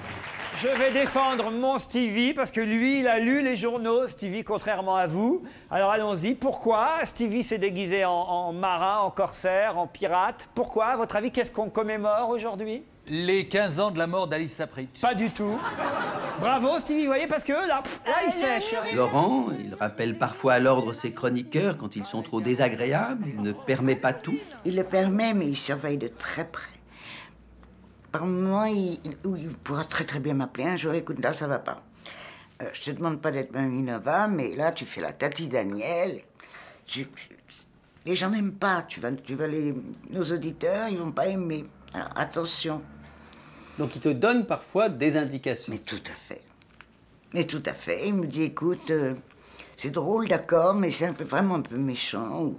Je vais défendre mon Stevie parce que lui, il a lu les journaux, Stevie, contrairement à vous. Alors allons-y. Pourquoi Stevie s'est déguisé en marin, en corsaire, en pirate? Pourquoi? À votre avis, qu'est-ce qu'on commémore aujourd'hui? Les 15 ans de la mort d'Alice Sapritch. Pas du tout. Bravo, Stevie, vous voyez, parce que là, il sèche. Laurent, il rappelle parfois à l'ordre ses chroniqueurs quand ils sont trop désagréables. Il ne permet pas tout. Il le permet, mais il surveille de très près. Par moments, il pourra très bien m'appeler un jour. Écoute, là, ça va pas. Je te demande pas d'être Mamie Nova, mais là, tu fais la Tati Daniel. Les gens n'aiment pas. Nos auditeurs, ils vont pas aimer. Alors, attention. Donc il te donne parfois des indications. Mais tout à fait. Il me dit, écoute, c'est drôle, d'accord, mais c'est vraiment un peu méchant.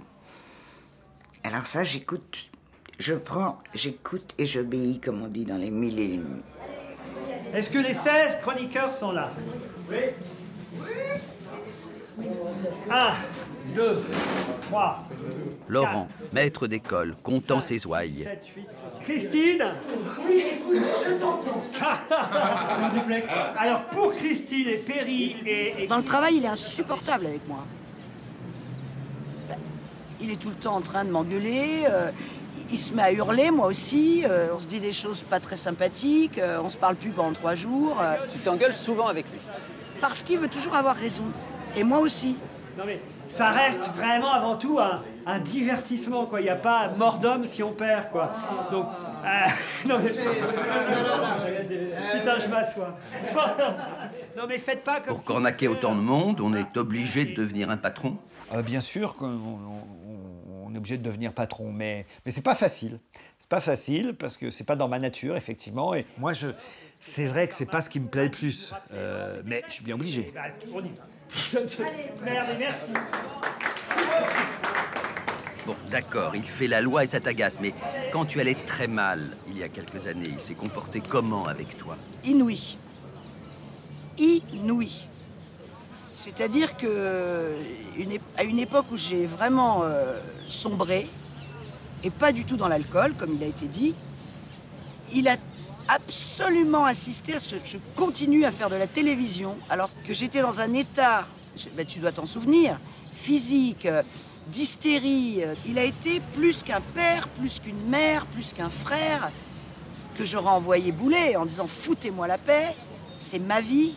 Alors ça, j'écoute. Je prends, j'écoute et j'obéis, comme on dit dans les mille et une nuits. Est-ce que les 16 chroniqueurs sont là? Oui. 1, 2, 3. Laurent, maître d'école, comptant ses ouailles. 7, 8. Christine? Oui, écoute, je t'entends. Alors, pour Christine et Perry et... Dans le travail, il est insupportable avec moi. Il est tout le temps en train de m'engueuler, il se met à hurler, moi aussi. On se dit des choses pas très sympathiques. On se parle plus pendant 3 jours. Tu t'engueules souvent avec lui. Parce qu'il veut toujours avoir raison. Et moi aussi. Non mais ça reste vraiment avant tout un divertissement, quoi. Il n'y a pas mort d'homme si on perd, quoi. Donc, non mais... Putain, je m'assois. Non mais faites pas comme... Pour cornaquer autant de monde, on est obligé de devenir un patron? Bien sûr qu'on est obligé de devenir patron, mais c'est pas facile. C'est pas facile parce que c'est pas dans ma nature, effectivement. Et moi, c'est vrai que c'est pas ce qui me plaît le plus, mais je suis bien obligé. On y va. Allez, merci. Bon, d'accord, il fait la loi et ça t'agace, mais quand tu allais très mal, il y a quelques années, il s'est comporté comment avec toi? Inouï. Inouï. C'est-à-dire que à une époque où j'ai vraiment sombré, et pas du tout dans l'alcool, comme il a été dit, il a absolument insisté à ce que je continue à faire de la télévision, alors que j'étais dans un état, tu dois t'en souvenir, physique, d'hystérie. Il a été plus qu'un père, plus qu'une mère, plus qu'un frère, que j'aurais envoyé bouler en disant « foutez-moi la paix, c'est ma vie ».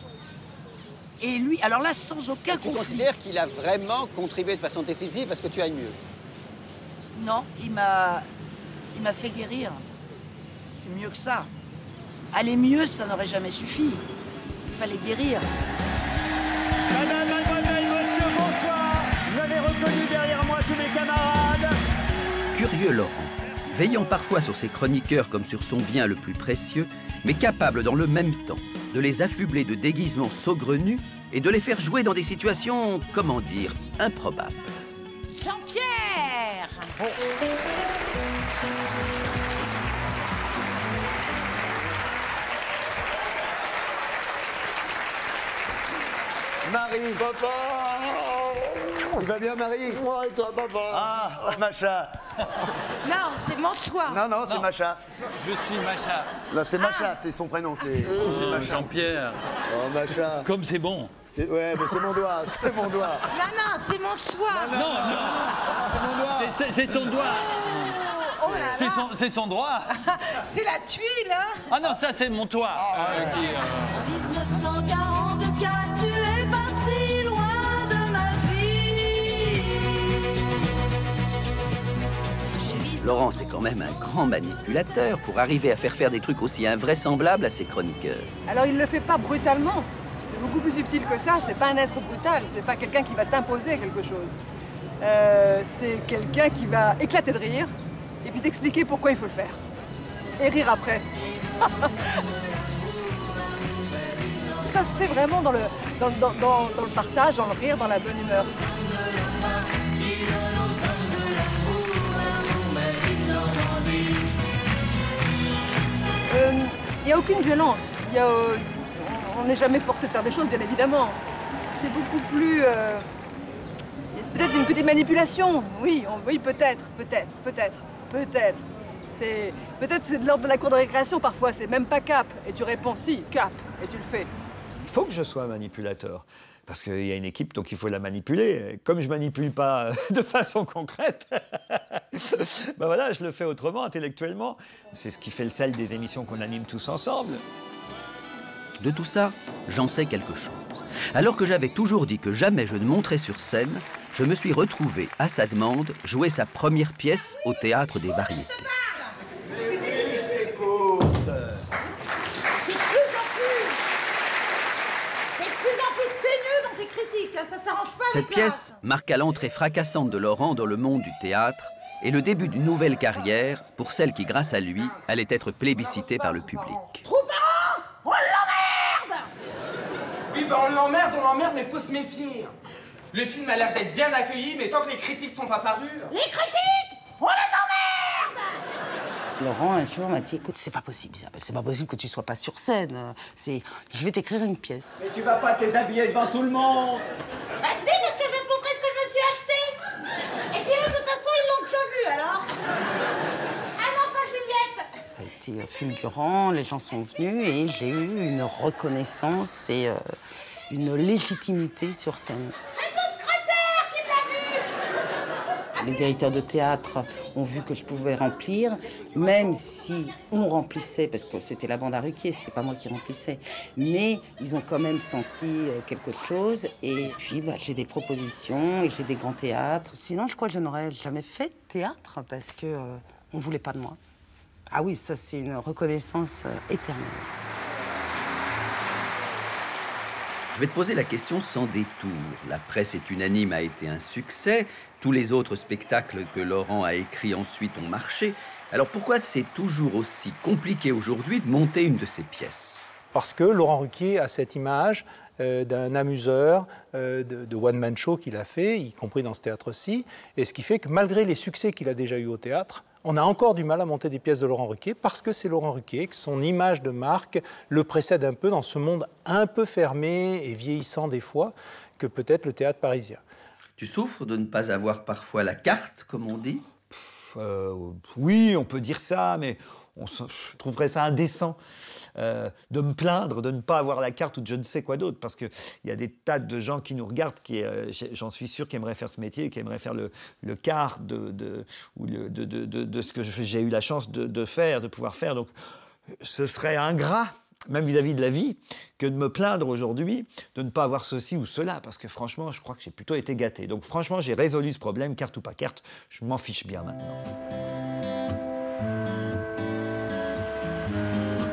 Et lui, alors là, sans aucun conflit. Tu considères qu'il a vraiment contribué de façon décisive à ce que tu ailles mieux? Non, il m'a fait guérir. C'est mieux que ça. Aller mieux, ça n'aurait jamais suffi. Il fallait guérir. Madame, mademoiselle, monsieur, bonsoir. Vous avez reconnu derrière moi tous mes camarades. Curieux Laurent, veillant parfois sur ses chroniqueurs comme sur son bien le plus précieux, mais capable dans le même temps de les affubler de déguisements saugrenus et de les faire jouer dans des situations, comment dire, improbables. Jean-Pierre! Marie. Papa. Tu vas bien, Marie? Ouais, et toi, papa? Ah, Macha. Non, c'est Mansoir. Non, c'est Macha. Je suis Macha. Là, c'est Macha, c'est son prénom, c'est Macha. Jean-Pierre. Oh, Macha. Comme c'est bon. Ouais, mais c'est mon doigt, c'est mon doigt. Non, c'est Mansoir. Non, c'est son doigt. Oh là là. C'est son droit. C'est la tuile, hein? Ah non, ça c'est mon toit. En 1944, tu es parti loin de ma vie. Laurent, c'est quand même un grand manipulateur pour arriver à faire des trucs aussi invraisemblables à ses chroniqueurs. Alors il le fait pas brutalement. C'est beaucoup plus subtil que ça. C'est pas un être brutal. C'est pas quelqu'un qui va t'imposer quelque chose. C'est quelqu'un qui va éclater de rire et puis t'expliquer pourquoi il faut le faire. Et rire après. Ça se fait vraiment dans le partage, dans le rire, dans la bonne humeur. Il n'y a aucune violence. On n'est jamais forcé de faire des choses, bien évidemment. C'est beaucoup plus... peut-être une petite manipulation. Oui, peut-être. Peut-être c'est de l'ordre de la cour de récréation parfois, c'est même pas cap. Et tu réponds si, cap, et tu le fais. Il faut que je sois manipulateur. Parce qu'il y a une équipe, donc il faut la manipuler. Comme je ne manipule pas de façon concrète, ben voilà, je le fais autrement, intellectuellement. C'est ce qui fait le sel des émissions qu'on anime tous ensemble. De tout ça, j'en sais quelque chose. Alors que j'avais toujours dit que jamais je ne monterais sur scène, je me suis retrouvé, à sa demande, jouer sa première pièce au Théâtre des Variétés. Ça s'arrange pas. Cette pièce marqua l'entrée fracassante de Laurent dans le monde du théâtre et le début d'une nouvelle carrière pour celle qui, grâce à lui, allait être plébiscitée par le public. Trouparant, on l'emmerde. Oui, on l'emmerde, mais faut se méfier. Le film a l'air d'être bien accueilli, mais tant que les critiques sont pas parues... Les critiques, on les emmerde. Laurent, un jour, m'a dit, écoute, c'est pas possible, Isabelle, c'est pas possible que tu sois pas sur scène. Je vais t'écrire une pièce. Mais tu vas pas te déshabiller devant tout le monde. Bah si, parce que je vais te montrer ce que je me suis acheté. Et puis de toute façon, ils l'ont déjà vu, alors. Ah non, pas Juliette. Ça a été fulgurant, les gens sont venus et j'ai eu une reconnaissance et une légitimité sur scène. C'est ton secrétaire qui l'a vu. Les directeurs de théâtre ont vu que je pouvais remplir, même si on remplissait, parce que c'était la bande à Ruquier, c'était pas moi qui remplissais, mais ils ont quand même senti quelque chose. Et puis j'ai des propositions et j'ai des grands théâtres. Sinon, je crois que je n'aurais jamais fait de théâtre parce que on ne voulait pas de moi. Ah oui, ça c'est une reconnaissance éternelle. Je vais te poser la question sans détour. La presse est unanime, a été un succès. Tous les autres spectacles que Laurent a écrits ensuite ont marché. Alors pourquoi c'est toujours aussi compliqué aujourd'hui de monter une de ces pièces? Parce que Laurent Ruquier a cette image d'un amuseur, de one-man show qu'il a fait, y compris dans ce théâtre-ci. Et ce qui fait que malgré les succès qu'il a déjà eus au théâtre, on a encore du mal à monter des pièces de Laurent Ruquier parce que c'est Laurent Ruquier, que son image de marque le précède un peu dans ce monde un peu fermé et vieillissant des fois que peut-être le théâtre parisien. Tu souffres de ne pas avoir parfois la carte, comme on dit? Oui, on peut dire ça, mais je trouverais ça indécent de me plaindre de ne pas avoir la carte ou de je ne sais quoi d'autre, parce qu'il y a des tas de gens qui nous regardent, j'en suis sûr, qui aimeraient faire ce métier, qui aimeraient faire le quart de ce que j'ai eu la chance de faire, de pouvoir faire. Donc ce serait ingrat, même vis-à-vis de la vie, que de me plaindre aujourd'hui de ne pas avoir ceci ou cela, parce que franchement, je crois que j'ai plutôt été gâté. Donc franchement, j'ai résolu ce problème, carte ou pas carte, je m'en fiche bien maintenant.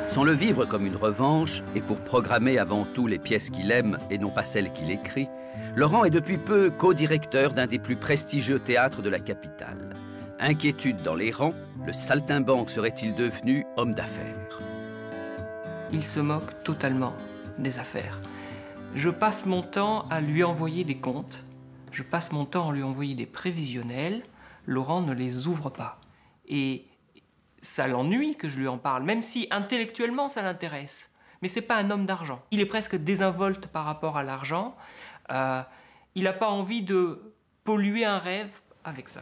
Sans le vivre comme une revanche, et pour programmer avant tout les pièces qu'il aime et non pas celles qu'il écrit, Laurent est depuis peu co-directeur d'un des plus prestigieux théâtres de la capitale. Inquiétude dans les rangs, le saltimbanque serait-il devenu homme d'affaires? Il se moque totalement des affaires. Je passe mon temps à lui envoyer des comptes, je passe mon temps à lui envoyer des prévisionnels, Laurent ne les ouvre pas. Et ça l'ennuie que je lui en parle, même si intellectuellement ça l'intéresse. Mais c'est pas un homme d'argent. Il est presque désinvolte par rapport à l'argent. Il n'a pas envie de polluer un rêve avec ça.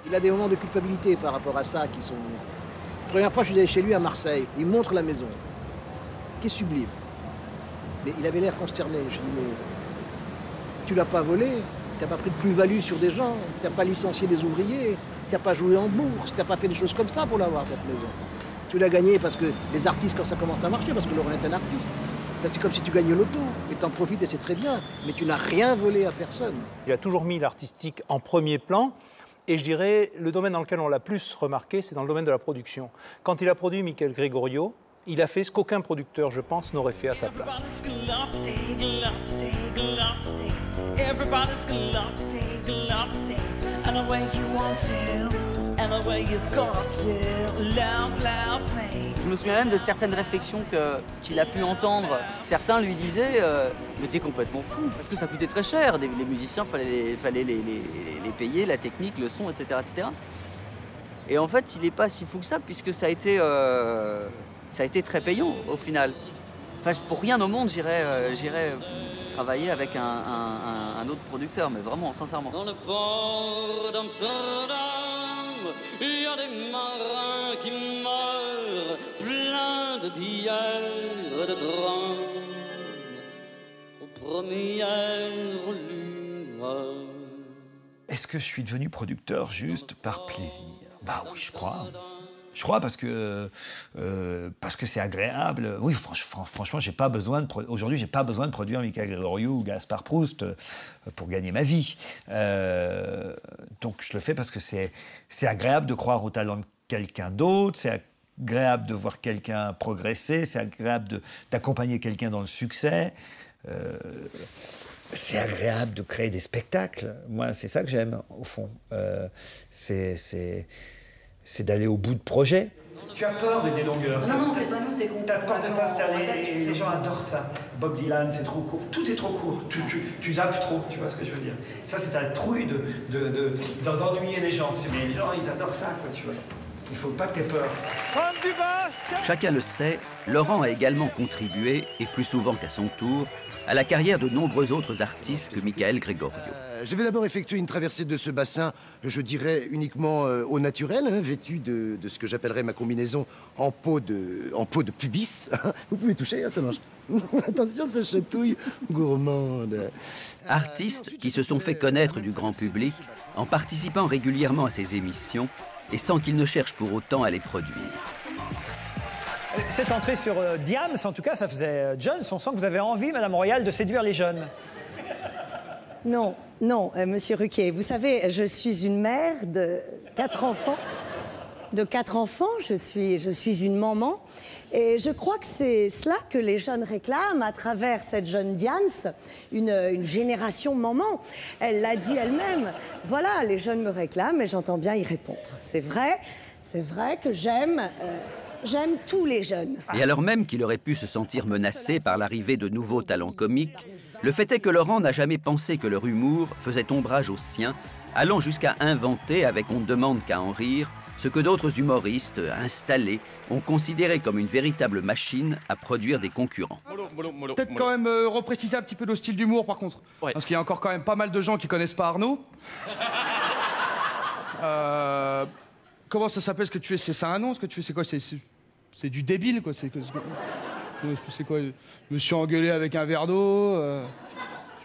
Il a des moments de culpabilité par rapport à ça qui sont... La première fois, je suis allé chez lui à Marseille. Il montre la maison, qui est sublime. Mais il avait l'air consterné. Je dis, mais tu l'as pas volé, tu n'as pas pris de plus-value sur des gens, tu n'as pas licencié des ouvriers, tu n'as pas joué en bourse, tu n'as pas fait des choses comme ça pour l'avoir, cette maison. Tu l'as gagné parce que les artistes, quand ça commence à marcher, parce que Laurent est un artiste, ben c'est comme si tu gagnais l'auto. Et tu en profites et c'est très bien, mais tu n'as rien volé à personne. Il a toujours mis l'artistique en premier plan. Et je dirais, le domaine dans lequel on l'a plus remarqué, c'est dans le domaine de la production. Quand il a produit Michael Gregorio, il a fait ce qu'aucun producteur, je pense, n'aurait fait à sa place. Je me souviens même de certaines réflexions qu'il a pu entendre. Certains lui disaient mais t'es complètement fou, parce que ça coûtait très cher. Les musiciens, fallait les payer, la technique, le son, etc., etc. Et en fait, il n'est pas si fou que ça, puisque ça a été très payant au final. Enfin, pour rien au monde, j'irais travailler avec un autre producteur, mais vraiment, sincèrement. Dans le port d'Amsterdam, il y a des marins qui meurent, pleins de bières, de drames, aux premières lueurs. Est-ce que je suis devenu producteur juste par plaisir? Bah oui, je crois. Je crois parce que c'est agréable. Oui, franchement, j'ai pas besoin aujourd'hui, j'ai pas besoin de produire Michael Gregorio ou Gaspard Proust pour gagner ma vie. Donc je le fais parce que c'est agréable de croire au talent de quelqu'un d'autre, c'est agréable de voir quelqu'un progresser, c'est agréable d'accompagner quelqu'un dans le succès. C'est agréable de créer des spectacles. Moi, c'est ça que j'aime, au fond. C'est d'aller au bout de projet. Tu as peur des longueurs. Non, c'est pas nous, c'est qu'on... Tu as peur de t'installer et les gens adorent ça. Bob Dylan, c'est trop court. Tout est trop court. Tu zappes trop, tu vois ce que je veux dire. Ça, c'est ta trouille d'ennuyer les gens. Mais les gens, ils adorent ça, quoi, tu vois. Il faut pas que t'aies peur. Chacun le sait, Laurent a également contribué, et plus souvent qu'à son tour, à la carrière de nombreux autres artistes que Michael Gregorio. Je vais d'abord effectuer une traversée de ce bassin, je dirais uniquement au naturel, hein, vêtu de ce que j'appellerais ma combinaison en peau de pubis. Vous pouvez toucher, hein, ça marche. Attention, ça chatouille gourmande. Artistes qui se sont fait connaître du grand public en participant régulièrement à ses émissions et sans qu'ils ne cherchent pour autant à les produire. Cette entrée sur Diams, en tout cas, ça faisait Jones. On sent que vous avez envie, Madame Royal, de séduire les jeunes. Non, non, Monsieur Ruquier. Vous savez, je suis une mère de 4 enfants. Je suis une maman. Et je crois que c'est cela que les jeunes réclament à travers cette jeune Diams, une génération maman. Elle l'a dit elle-même. Voilà, les jeunes me réclament et j'entends bien y répondre. C'est vrai que j'aime tous les jeunes. Et alors même qu'il aurait pu se sentir menacé par l'arrivée de nouveaux talents comiques, le fait est que Laurent n'a jamais pensé que leur humour faisait ombrage au sien, allant jusqu'à inventer, avec On ne demande qu'à en rire, ce que d'autres humoristes installés ont considéré comme une véritable machine à produire des concurrents. Peut-être quand même repréciser un petit peu le style d'humour par contre. Ouais. Parce qu'il y a encore quand même pas mal de gens qui connaissent pas Arnaud. Comment ça s'appelle ce que tu fais? C'est un nom ce que tu fais? C'est quoi? C'est du débile quoi. C'est quoi? Je me suis engueulé avec un verre d'eau.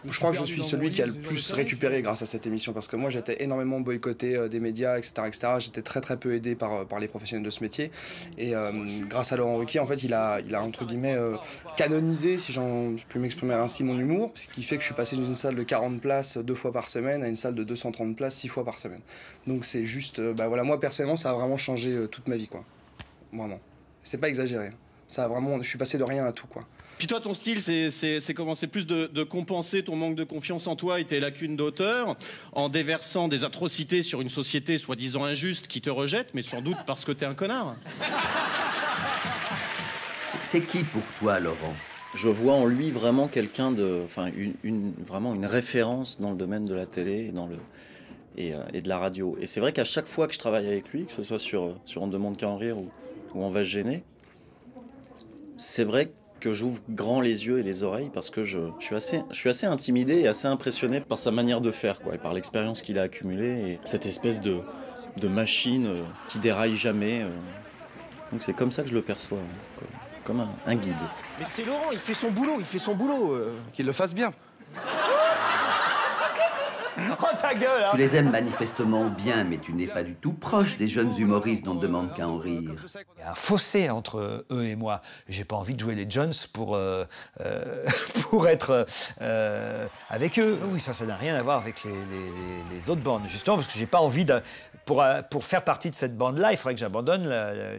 Je crois que je suis celui qui a le plus récupéré grâce à cette émission parce que moi j'étais énormément boycotté des médias, etc. J'étais très peu aidé par les professionnels de ce métier et grâce à Laurent Ruquier, en fait, il a entre guillemets canonisé, si je puis m'exprimer ainsi, mon humour, ce qui fait que je suis passé d'une salle de 40 places 2 fois par semaine à une salle de 230 places 6 fois par semaine. Donc c'est juste, voilà, moi personnellement ça a vraiment changé toute ma vie, quoi. Vraiment. C'est pas exagéré. Ça a vraiment, je suis passé de rien à tout, quoi. Puis toi, ton style, c'est comment? C'est plus de compenser ton manque de confiance en toi et tes lacunes d'auteur en déversant des atrocités sur une société soi-disant injuste qui te rejette, mais sans doute parce que t'es un connard. C'est qui pour toi, Laurent? Je vois en lui vraiment quelqu'un de... Enfin, vraiment une référence dans le domaine de la télé et de la radio. Et c'est vrai qu'à chaque fois que je travaille avec lui, que ce soit sur On ne demande qu'à en rire ou On va se gêner, c'est vrai que j'ouvre grand les yeux et les oreilles parce que je suis assez intimidé et assez impressionné par sa manière de faire, quoi, et par l'expérience qu'il a accumulée et cette espèce de machine qui déraille jamais. Donc c'est comme ça que je le perçois, comme un guide. Mais c'est Laurent, il fait son boulot, qu'il le fasse bien. Oh ta gueule hein. Tu les aimes manifestement bien, mais tu n'es pas du tout proche des jeunes humoristes dont on ne demande qu'à en rire. Il y a un fossé entre eux et moi. J'ai pas envie de jouer les Jones pour être avec eux. Oui, ça n'a rien à voir avec les autres bandes. Justement, parce que j'ai pas envie pour faire partie de cette bande-là, il faudrait que j'abandonne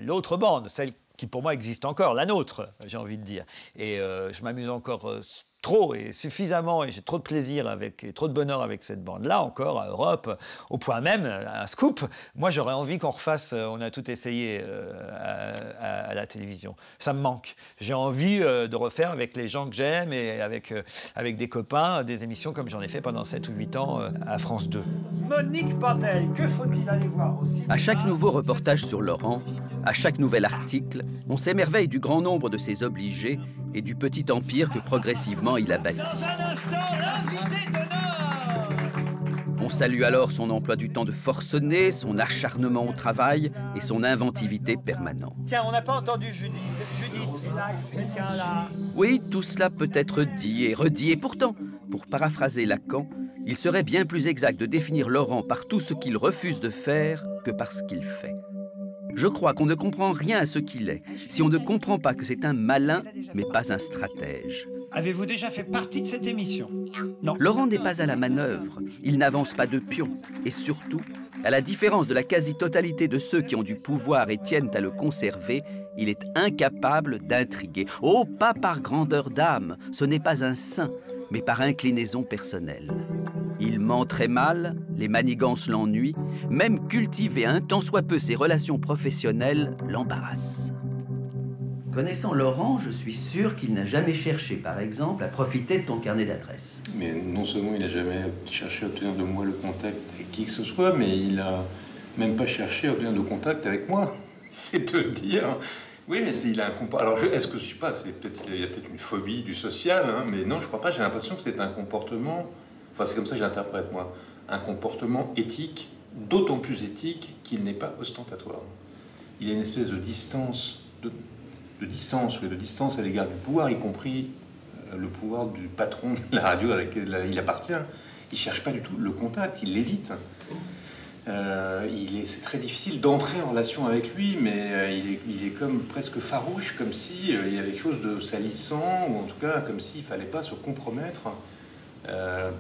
l'autre bande, celle qui pour moi existe encore, la nôtre, j'ai envie de dire. Et je m'amuse encore trop et suffisamment, et j'ai trop de plaisir et trop de bonheur avec cette bande-là, encore à Europe, au point même, un scoop. Moi, j'aurais envie qu'on refasse On a tout essayé à la télévision. Ça me manque. J'ai envie de refaire avec les gens que j'aime et avec des copains des émissions comme j'en ai fait pendant 7 ou 8 ans à France 2. Monique Pantel, que faut-il aller voir aussi? À chaque nouveau reportage sur Laurent, à chaque nouvel article, on s'émerveille du grand nombre de ses obligés et du petit empire que progressivement il a bâti. On salue alors son emploi du temps de forcené, son acharnement au travail et son inventivité permanente. Tiens, on n'a pas entendu Judith. Judith, là, quelqu'un là. Oui, tout cela peut être dit et redit, et pourtant, pour paraphraser Lacan, il serait bien plus exact de définir Laurent par tout ce qu'il refuse de faire que par ce qu'il fait. Je crois qu'on ne comprend rien à ce qu'il est, si on ne comprend pas que c'est un malin, mais pas un stratège. Avez-vous déjà fait partie de cette émission? Non. Laurent n'est pas à la manœuvre, il n'avance pas de pion. Et surtout, à la différence de la quasi-totalité de ceux qui ont du pouvoir et tiennent à le conserver, il est incapable d'intriguer. Oh, pas par grandeur d'âme, ce n'est pas un saint, mais par inclinaison personnelle. Il ment très mal, les manigances l'ennuient, même cultiver un tant soit peu ses relations professionnelles l'embarrasse. Connaissant Laurent, je suis sûr qu'il n'a jamais cherché, par exemple, à profiter de ton carnet d'adresses. Mais non seulement il n'a jamais cherché à obtenir de moi le contact avec qui que ce soit, mais il n'a même pas cherché à obtenir de contact avec moi. C'est te dire. Oui, mais il a un comportement. Alors, est-ce que je sais pas, il y a peut-être une phobie du social, hein, mais non, je crois pas. J'ai l'impression que c'est un comportement. Enfin, c'est comme ça que j'interprète moi, un comportement éthique, d'autant plus éthique qu'il n'est pas ostentatoire. Il y a une espèce de distance, de distance à l'égard du pouvoir, y compris le pouvoir du patron de la radio à laquelle il appartient. Il cherche pas du tout le contact, il l'évite. C'est très difficile d'entrer en relation avec lui, mais il est comme presque farouche, comme si il y avait quelque chose de salissant, ou en tout cas comme s'il fallait pas se compromettre,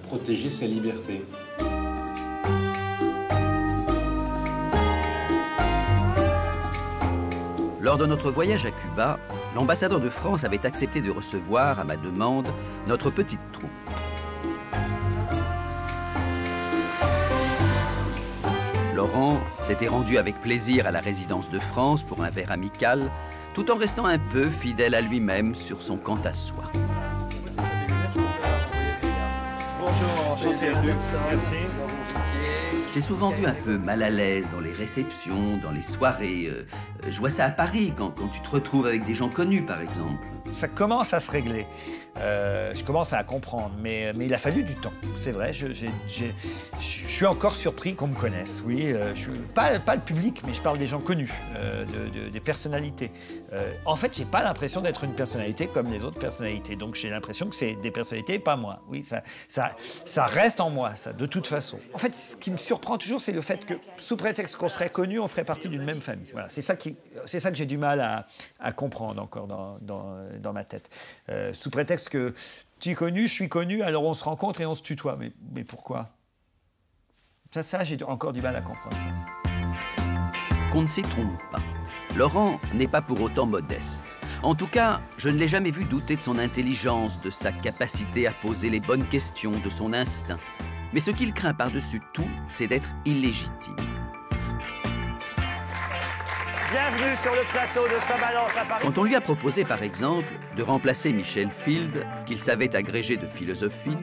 protéger sa liberté. Lors de notre voyage à Cuba, l'ambassadeur de France avait accepté de recevoir, à ma demande, notre petite troupe. Laurent s'était rendu avec plaisir à la résidence de France pour un verre amical, tout en restant un peu fidèle à lui-même sur son quant à soi. Bonjour, enchanté. Merci. Je t'ai souvent vu un peu mal à l'aise dans les réceptions, dans les soirées. Je vois ça à Paris, quand tu te retrouves avec des gens connus, par exemple. Ça commence à se régler. Je commence à comprendre, mais il a fallu du temps. C'est vrai, je suis encore surpris qu'on me connaisse, oui. Pas le public, mais je parle des gens connus, des personnalités. En fait, j'ai pas l'impression d'être une personnalité comme les autres personnalités. Donc j'ai l'impression que c'est des personnalités et pas moi. Oui, ça reste en moi, ça, de toute façon. En fait, ce qui me surprend toujours, c'est le fait que, sous prétexte qu'on serait connus, on ferait partie d'une même famille. Voilà, c'est ça que j'ai du mal à comprendre encore dans ma tête. Sous prétexte que tu es connu, je suis connu, alors on se rencontre et on se tutoie. Mais pourquoi? Ça, j'ai encore du mal à comprendre ça. Qu'on ne s'y trompe pas. Laurent n'est pas pour autant modeste. En tout cas, je ne l'ai jamais vu douter de son intelligence, de sa capacité à poser les bonnes questions, de son instinct. Mais ce qu'il craint par-dessus tout, c'est d'être illégitime. Bienvenue sur le plateau de Sa Balance à Paris. Quand on lui a proposé, par exemple, de remplacer Michel Field, qu'il savait agrégé de philosophie,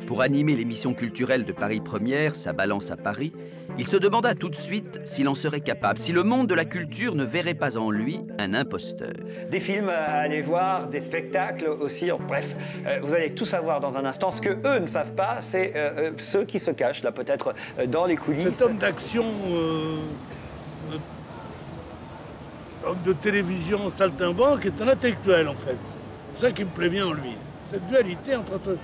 pour animer l'émission culturelle de Paris Première, Sa Balance à Paris, il se demanda tout de suite s'il en serait capable, si le monde de la culture ne verrait pas en lui un imposteur. Des films à aller voir, des spectacles aussi, bref, vous allez tout savoir dans un instant. Ce que eux ne savent pas, c'est ceux qui se cachent là peut-être dans les coulisses. Cet homme d'action, homme de télévision saltimbanque est un intellectuel en fait. C'est ça qui me plaît bien en lui. Cette dualité entre...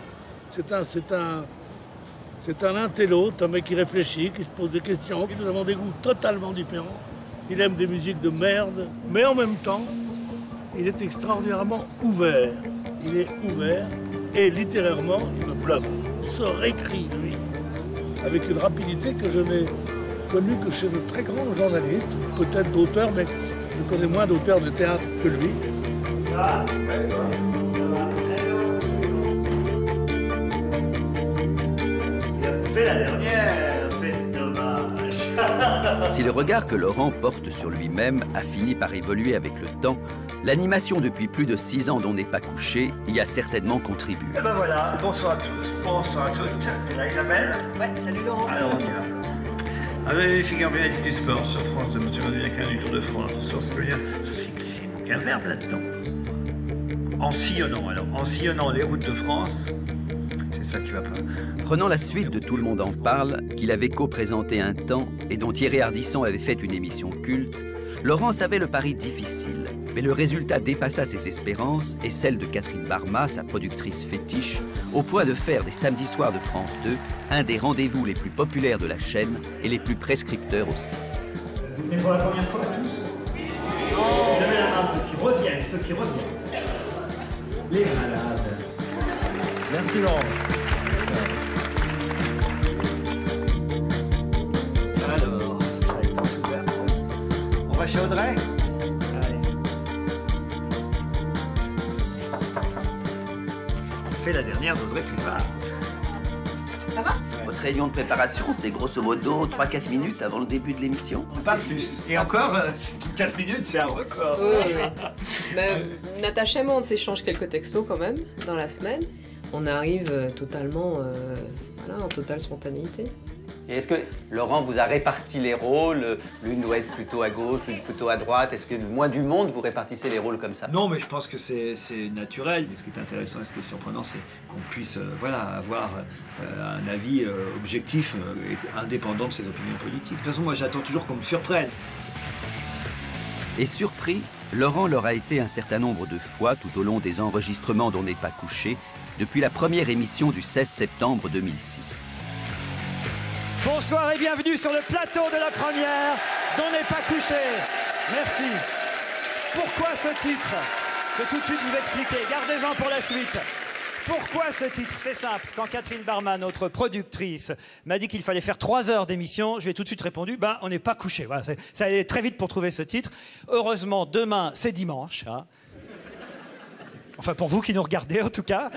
C'est un intello, un mec qui réfléchit, qui se pose des questions. Nous avons des goûts totalement différents. Il aime des musiques de merde, mais en même temps, il est extraordinairement ouvert. Il est ouvert et littérairement, il me bluffe. Il se réécrit, lui, avec une rapidité que je n'ai connue que chez de très grands journalistes, peut-être d'auteurs, mais je connais moins d'auteurs de théâtre que lui. C'est la dernière, c'est dommage. Si le regard que Laurent porte sur lui-même a fini par évoluer avec le temps, l'animation depuis plus de 6 ans dont n'est pas couché y a certainement contribué. Et ben voilà, bonsoir à tous, bonsoir à toutes. C'est là Isabelle? Ouais, salut Laurent. Alors on y va. Avec figure bénédicte du sport sur France de M. Américain du Tour de France. Ça veut dire cyclisme. Quel verbe là-dedans? En sillonnant alors, en sillonnant les routes de France. C'est ça qui va pas. Prenant la suite de Tout le monde en parle, qu'il avait co-présenté un temps et dont Thierry Ardisson avait fait une émission culte, Laurent savait le pari difficile, mais le résultat dépassa ses espérances et celles de Catherine Barma, sa productrice fétiche, au point de faire des samedis soirs de France 2 un des rendez-vous les plus populaires de la chaîne et les plus prescripteurs aussi. Mais pour la première fois tous, je mets la main ceux qui reviennent. Les malades. Merci Laurent. Alors, on va chez Audrey? Allez. C'est la dernière d'Audrey Pulvar. Ça va? Votre réunion de préparation, c'est grosso modo 3-4 minutes avant le début de l'émission? Pas plus. Et encore, 4 minutes, c'est un record. Oui. Natacha et moi, on s'échange quelques textos quand même dans la semaine. On arrive totalement, en totale spontanéité. Et est-ce que Laurent vous a réparti les rôles? L'une doit être plutôt à gauche, l'une plutôt à droite. Est-ce que Moi du Monde, vous répartissez les rôles comme ça? Non, mais je pense que c'est naturel. Et ce qui est intéressant et ce qui est surprenant, c'est qu'on puisse avoir un avis objectif et indépendant de ses opinions politiques. De toute façon, moi, j'attends toujours qu'on me surprenne. Et surpris, Laurent leur a été un certain nombre de fois tout au long des enregistrements d'On n'est pas couché, depuis la première émission du 16 septembre 2006. Bonsoir et bienvenue sur le plateau de la première d'On n'est pas couché. Merci. Pourquoi ce titre? Je vais tout de suite vous expliquer. Gardez-en pour la suite. Pourquoi ce titre? C'est simple. Quand Catherine Barma, notre productrice, m'a dit qu'il fallait faire 3 heures d'émission, je lui ai tout de suite répondu, on n'est pas couché. Voilà, ça allait très vite pour trouver ce titre. Heureusement, demain, c'est dimanche. Hein. Enfin, pour vous qui nous regardez, en tout cas.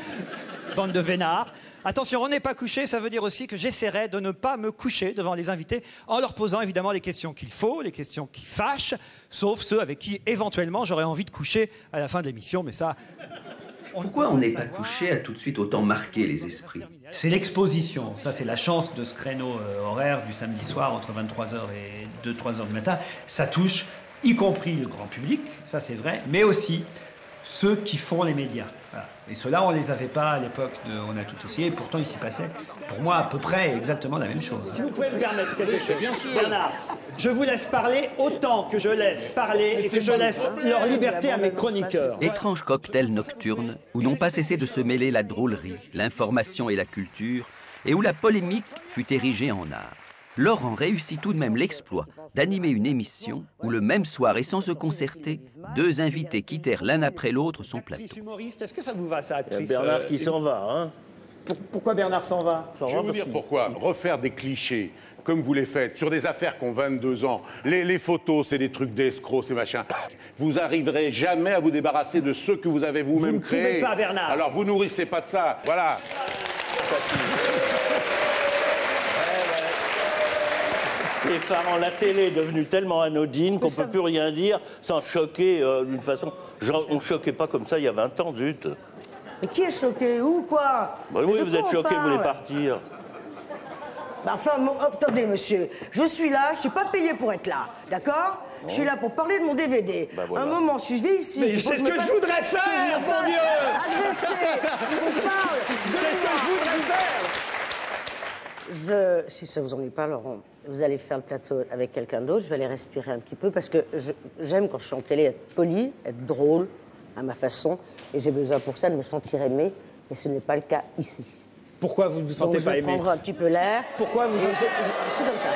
Bande de vénards. Attention, on n'est pas couché, ça veut dire aussi que j'essaierai de ne pas me coucher devant les invités en leur posant évidemment les questions qu'il faut, les questions qui fâchent, sauf ceux avec qui éventuellement j'aurais envie de coucher à la fin de l'émission, mais ça... Pourquoi On n'est pas couché a tout de suite autant marqué les esprits? C'est l'exposition, ça c'est la chance de ce créneau horaire du samedi soir entre 23h et 2-3h du matin. Ça touche y compris le grand public, ça c'est vrai, mais aussi ceux qui font les médias. Voilà. Et ceux-là, on ne les avait pas à l'époque de On a tout essayé, et pourtant il s'y passait, pour moi, à peu près exactement la même chose. Si vous pouvez me permettre quelque chose, bien sûr. Bernard, je vous laisse parler autant que je laisse parler et que je laisse leur liberté à mes chroniqueurs. Étrange cocktail nocturne où n'ont pas cessé de se mêler la drôlerie, l'information et la culture, et où la polémique fut érigée en art. Laurent réussit tout de même l'exploit d'animer une émission où le même soir et sans se concerter, 2 invités quittèrent l'un après l'autre son plateau. Humoriste, est-ce que ça vous va, ça, actrice? Bernard qui s'en va, hein? Pourquoi Bernard s'en va? Je vais vous dire pourquoi. Refaire des clichés, comme vous les faites, sur des affaires qui ont 22 ans. Les photos, c'est des trucs d'escrocs, ces machins. Vous arriverez jamais à vous débarrasser de ceux que vous avez vous-même créés. Vous ne pouvez pas, Bernard. Alors vous nourrissez pas de ça. Voilà. C'est effarant. La télé est devenue tellement anodine qu'on ne peut plus rien dire sans choquer d'une façon... on ne choquait pas comme ça il y a 20 ans, zut. Mais qui est choqué? Où, quoi? Oui, vous êtes choqué, vous voulez partir. Enfin, attendez, monsieur. Je suis là, je ne suis pas payé pour être là, d'accord? Je suis là pour parler de mon DVD. Voilà. Un moment, si je vais ici... Mais c'est ce que je voudrais faire, mon Dieu! Agresser, on parle. C'est ce que je voudrais faire! Si ça vous ennuie pas, Laurent, vous allez faire le plateau avec quelqu'un d'autre, je vais aller respirer un petit peu, parce que j'aime, quand je suis en télé, être poli, être drôle, à ma façon, et j'ai besoin pour ça de me sentir aimé, et ce n'est pas le cas ici. Pourquoi vous ne vous sentez pas aimé? Je vais prendre un petit peu l'air. Pourquoi vous... C'est comme ça.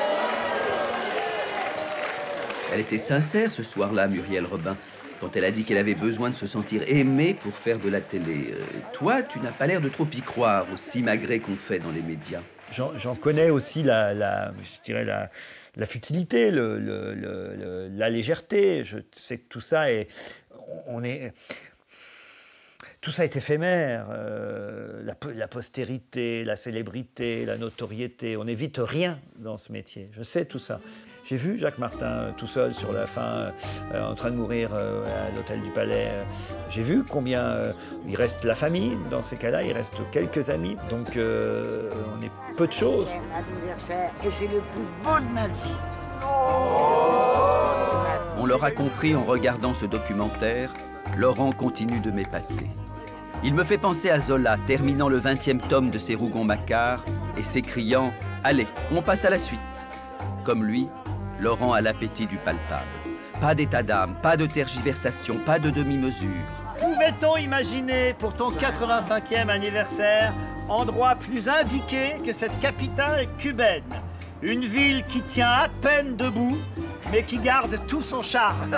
Elle était sincère ce soir-là, Muriel Robin, quand elle a dit qu'elle avait besoin de se sentir aimée pour faire de la télé. Toi, tu n'as pas l'air de trop y croire, aussi magré qu'on fait dans les médias. J'en connais aussi la futilité, la légèreté. Je sais que tout ça est... Tout ça est éphémère. La postérité, la célébrité, la notoriété. On n'évite rien dans ce métier. Je sais tout ça. J'ai vu Jacques Martin tout seul sur la fin, en train de mourir à l'hôtel du Palais. J'ai vu combien il reste la famille dans ces cas-là, il reste quelques amis. Donc on est peu de choses. C'est mon anniversaire et c'est le plus beau de ma vie. On l'aura compris en regardant ce documentaire, Laurent continue de m'épater. Il me fait penser à Zola, terminant le 20e tome de ses Rougon-Macquart et s'écriant « Allez, on passe à la suite ». Comme lui, Laurent a l'appétit du palpable. Pas d'état d'âme, pas de tergiversation, pas de demi-mesure. Pouvait-on imaginer pour ton 85e anniversaire endroit plus indiqué que cette capitale cubaine? Une ville qui tient à peine debout, mais qui garde tout son charme.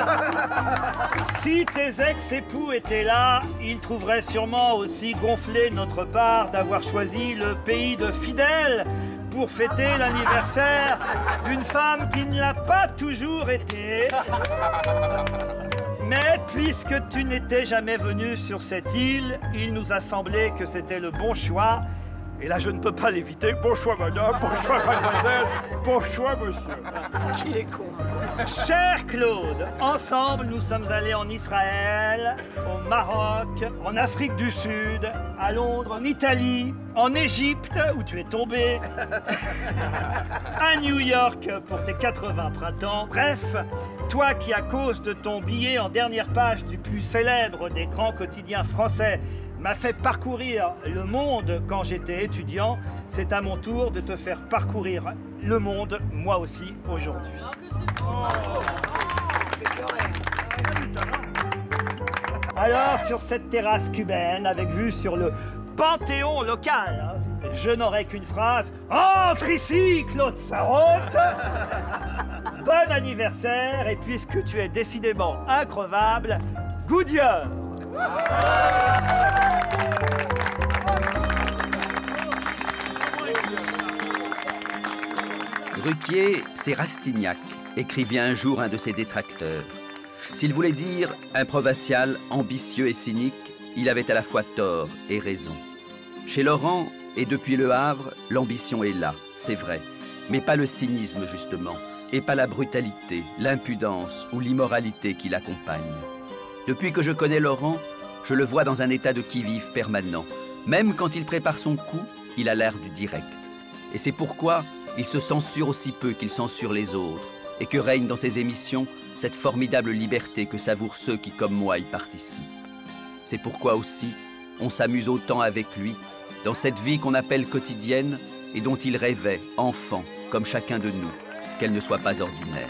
Si tes ex-époux étaient là, ils trouveraient sûrement aussi gonflé notre part d'avoir choisi le pays de Fidèle pour fêter l'anniversaire d'une femme qui ne l'a pas toujours été. Mais puisque tu n'étais jamais venu sur cette île, il nous a semblé que c'était le bon choix Et là, je ne peux pas l'éviter. Bon choix, madame, bon choix, mademoiselle, bon choix, monsieur. Qu'il est con. Cher Claude, ensemble, nous sommes allés en Israël, au Maroc, en Afrique du Sud, à Londres, en Italie, en Égypte, où tu es tombé, à New York pour tes 80 printemps. Bref, toi qui, à cause de ton billet en dernière page du plus célèbre des grands quotidiens français, m'a fait parcourir le monde quand j'étais étudiant, c'est à mon tour de te faire parcourir le monde, moi aussi, aujourd'hui. Alors, sur cette terrasse cubaine, avec vue sur le Panthéon local, hein, je n'aurai qu'une phrase. Entre ici, Claude Sarraute. Bon anniversaire, et puisque tu es décidément increvable, Goodyear. Ruquier, c'est Rastignac, écrivit un jour un de ses détracteurs. S'il voulait dire un provincial ambitieux et cynique, il avait à la fois tort et raison. Chez Laurent, et depuis Le Havre, l'ambition est là, c'est vrai, mais pas le cynisme justement, et pas la brutalité, l'impudence ou l'immoralité qui l'accompagnent. Depuis que je connais Laurent, je le vois dans un état de qui-vive permanent. Même quand il prépare son coup, il a l'air du direct. Et c'est pourquoi il se censure aussi peu qu'il censure les autres, et que règne dans ses émissions cette formidable liberté que savourent ceux qui, comme moi, y participent. C'est pourquoi aussi on s'amuse autant avec lui, dans cette vie qu'on appelle quotidienne et dont il rêvait, enfant, comme chacun de nous, qu'elle ne soit pas ordinaire.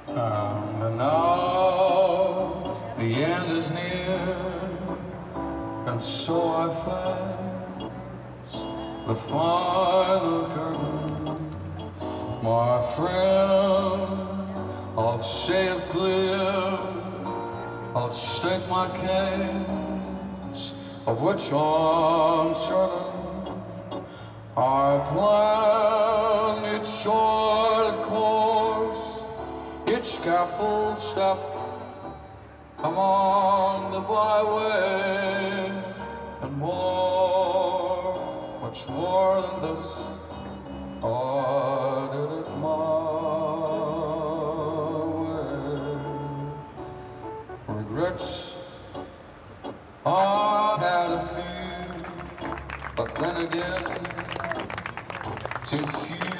And now the end is near, and so I face the final curtain. My friend, I'll say it clear, I'll state my case, of which I'm certain. I plan each short course, each scaffold step among the byway, and more, much more than this, I did it my way. Regrets, I had a few, but then again, too few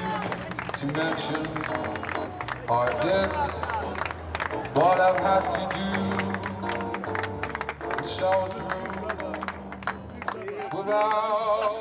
to mention. I did what I've had to do, and show through without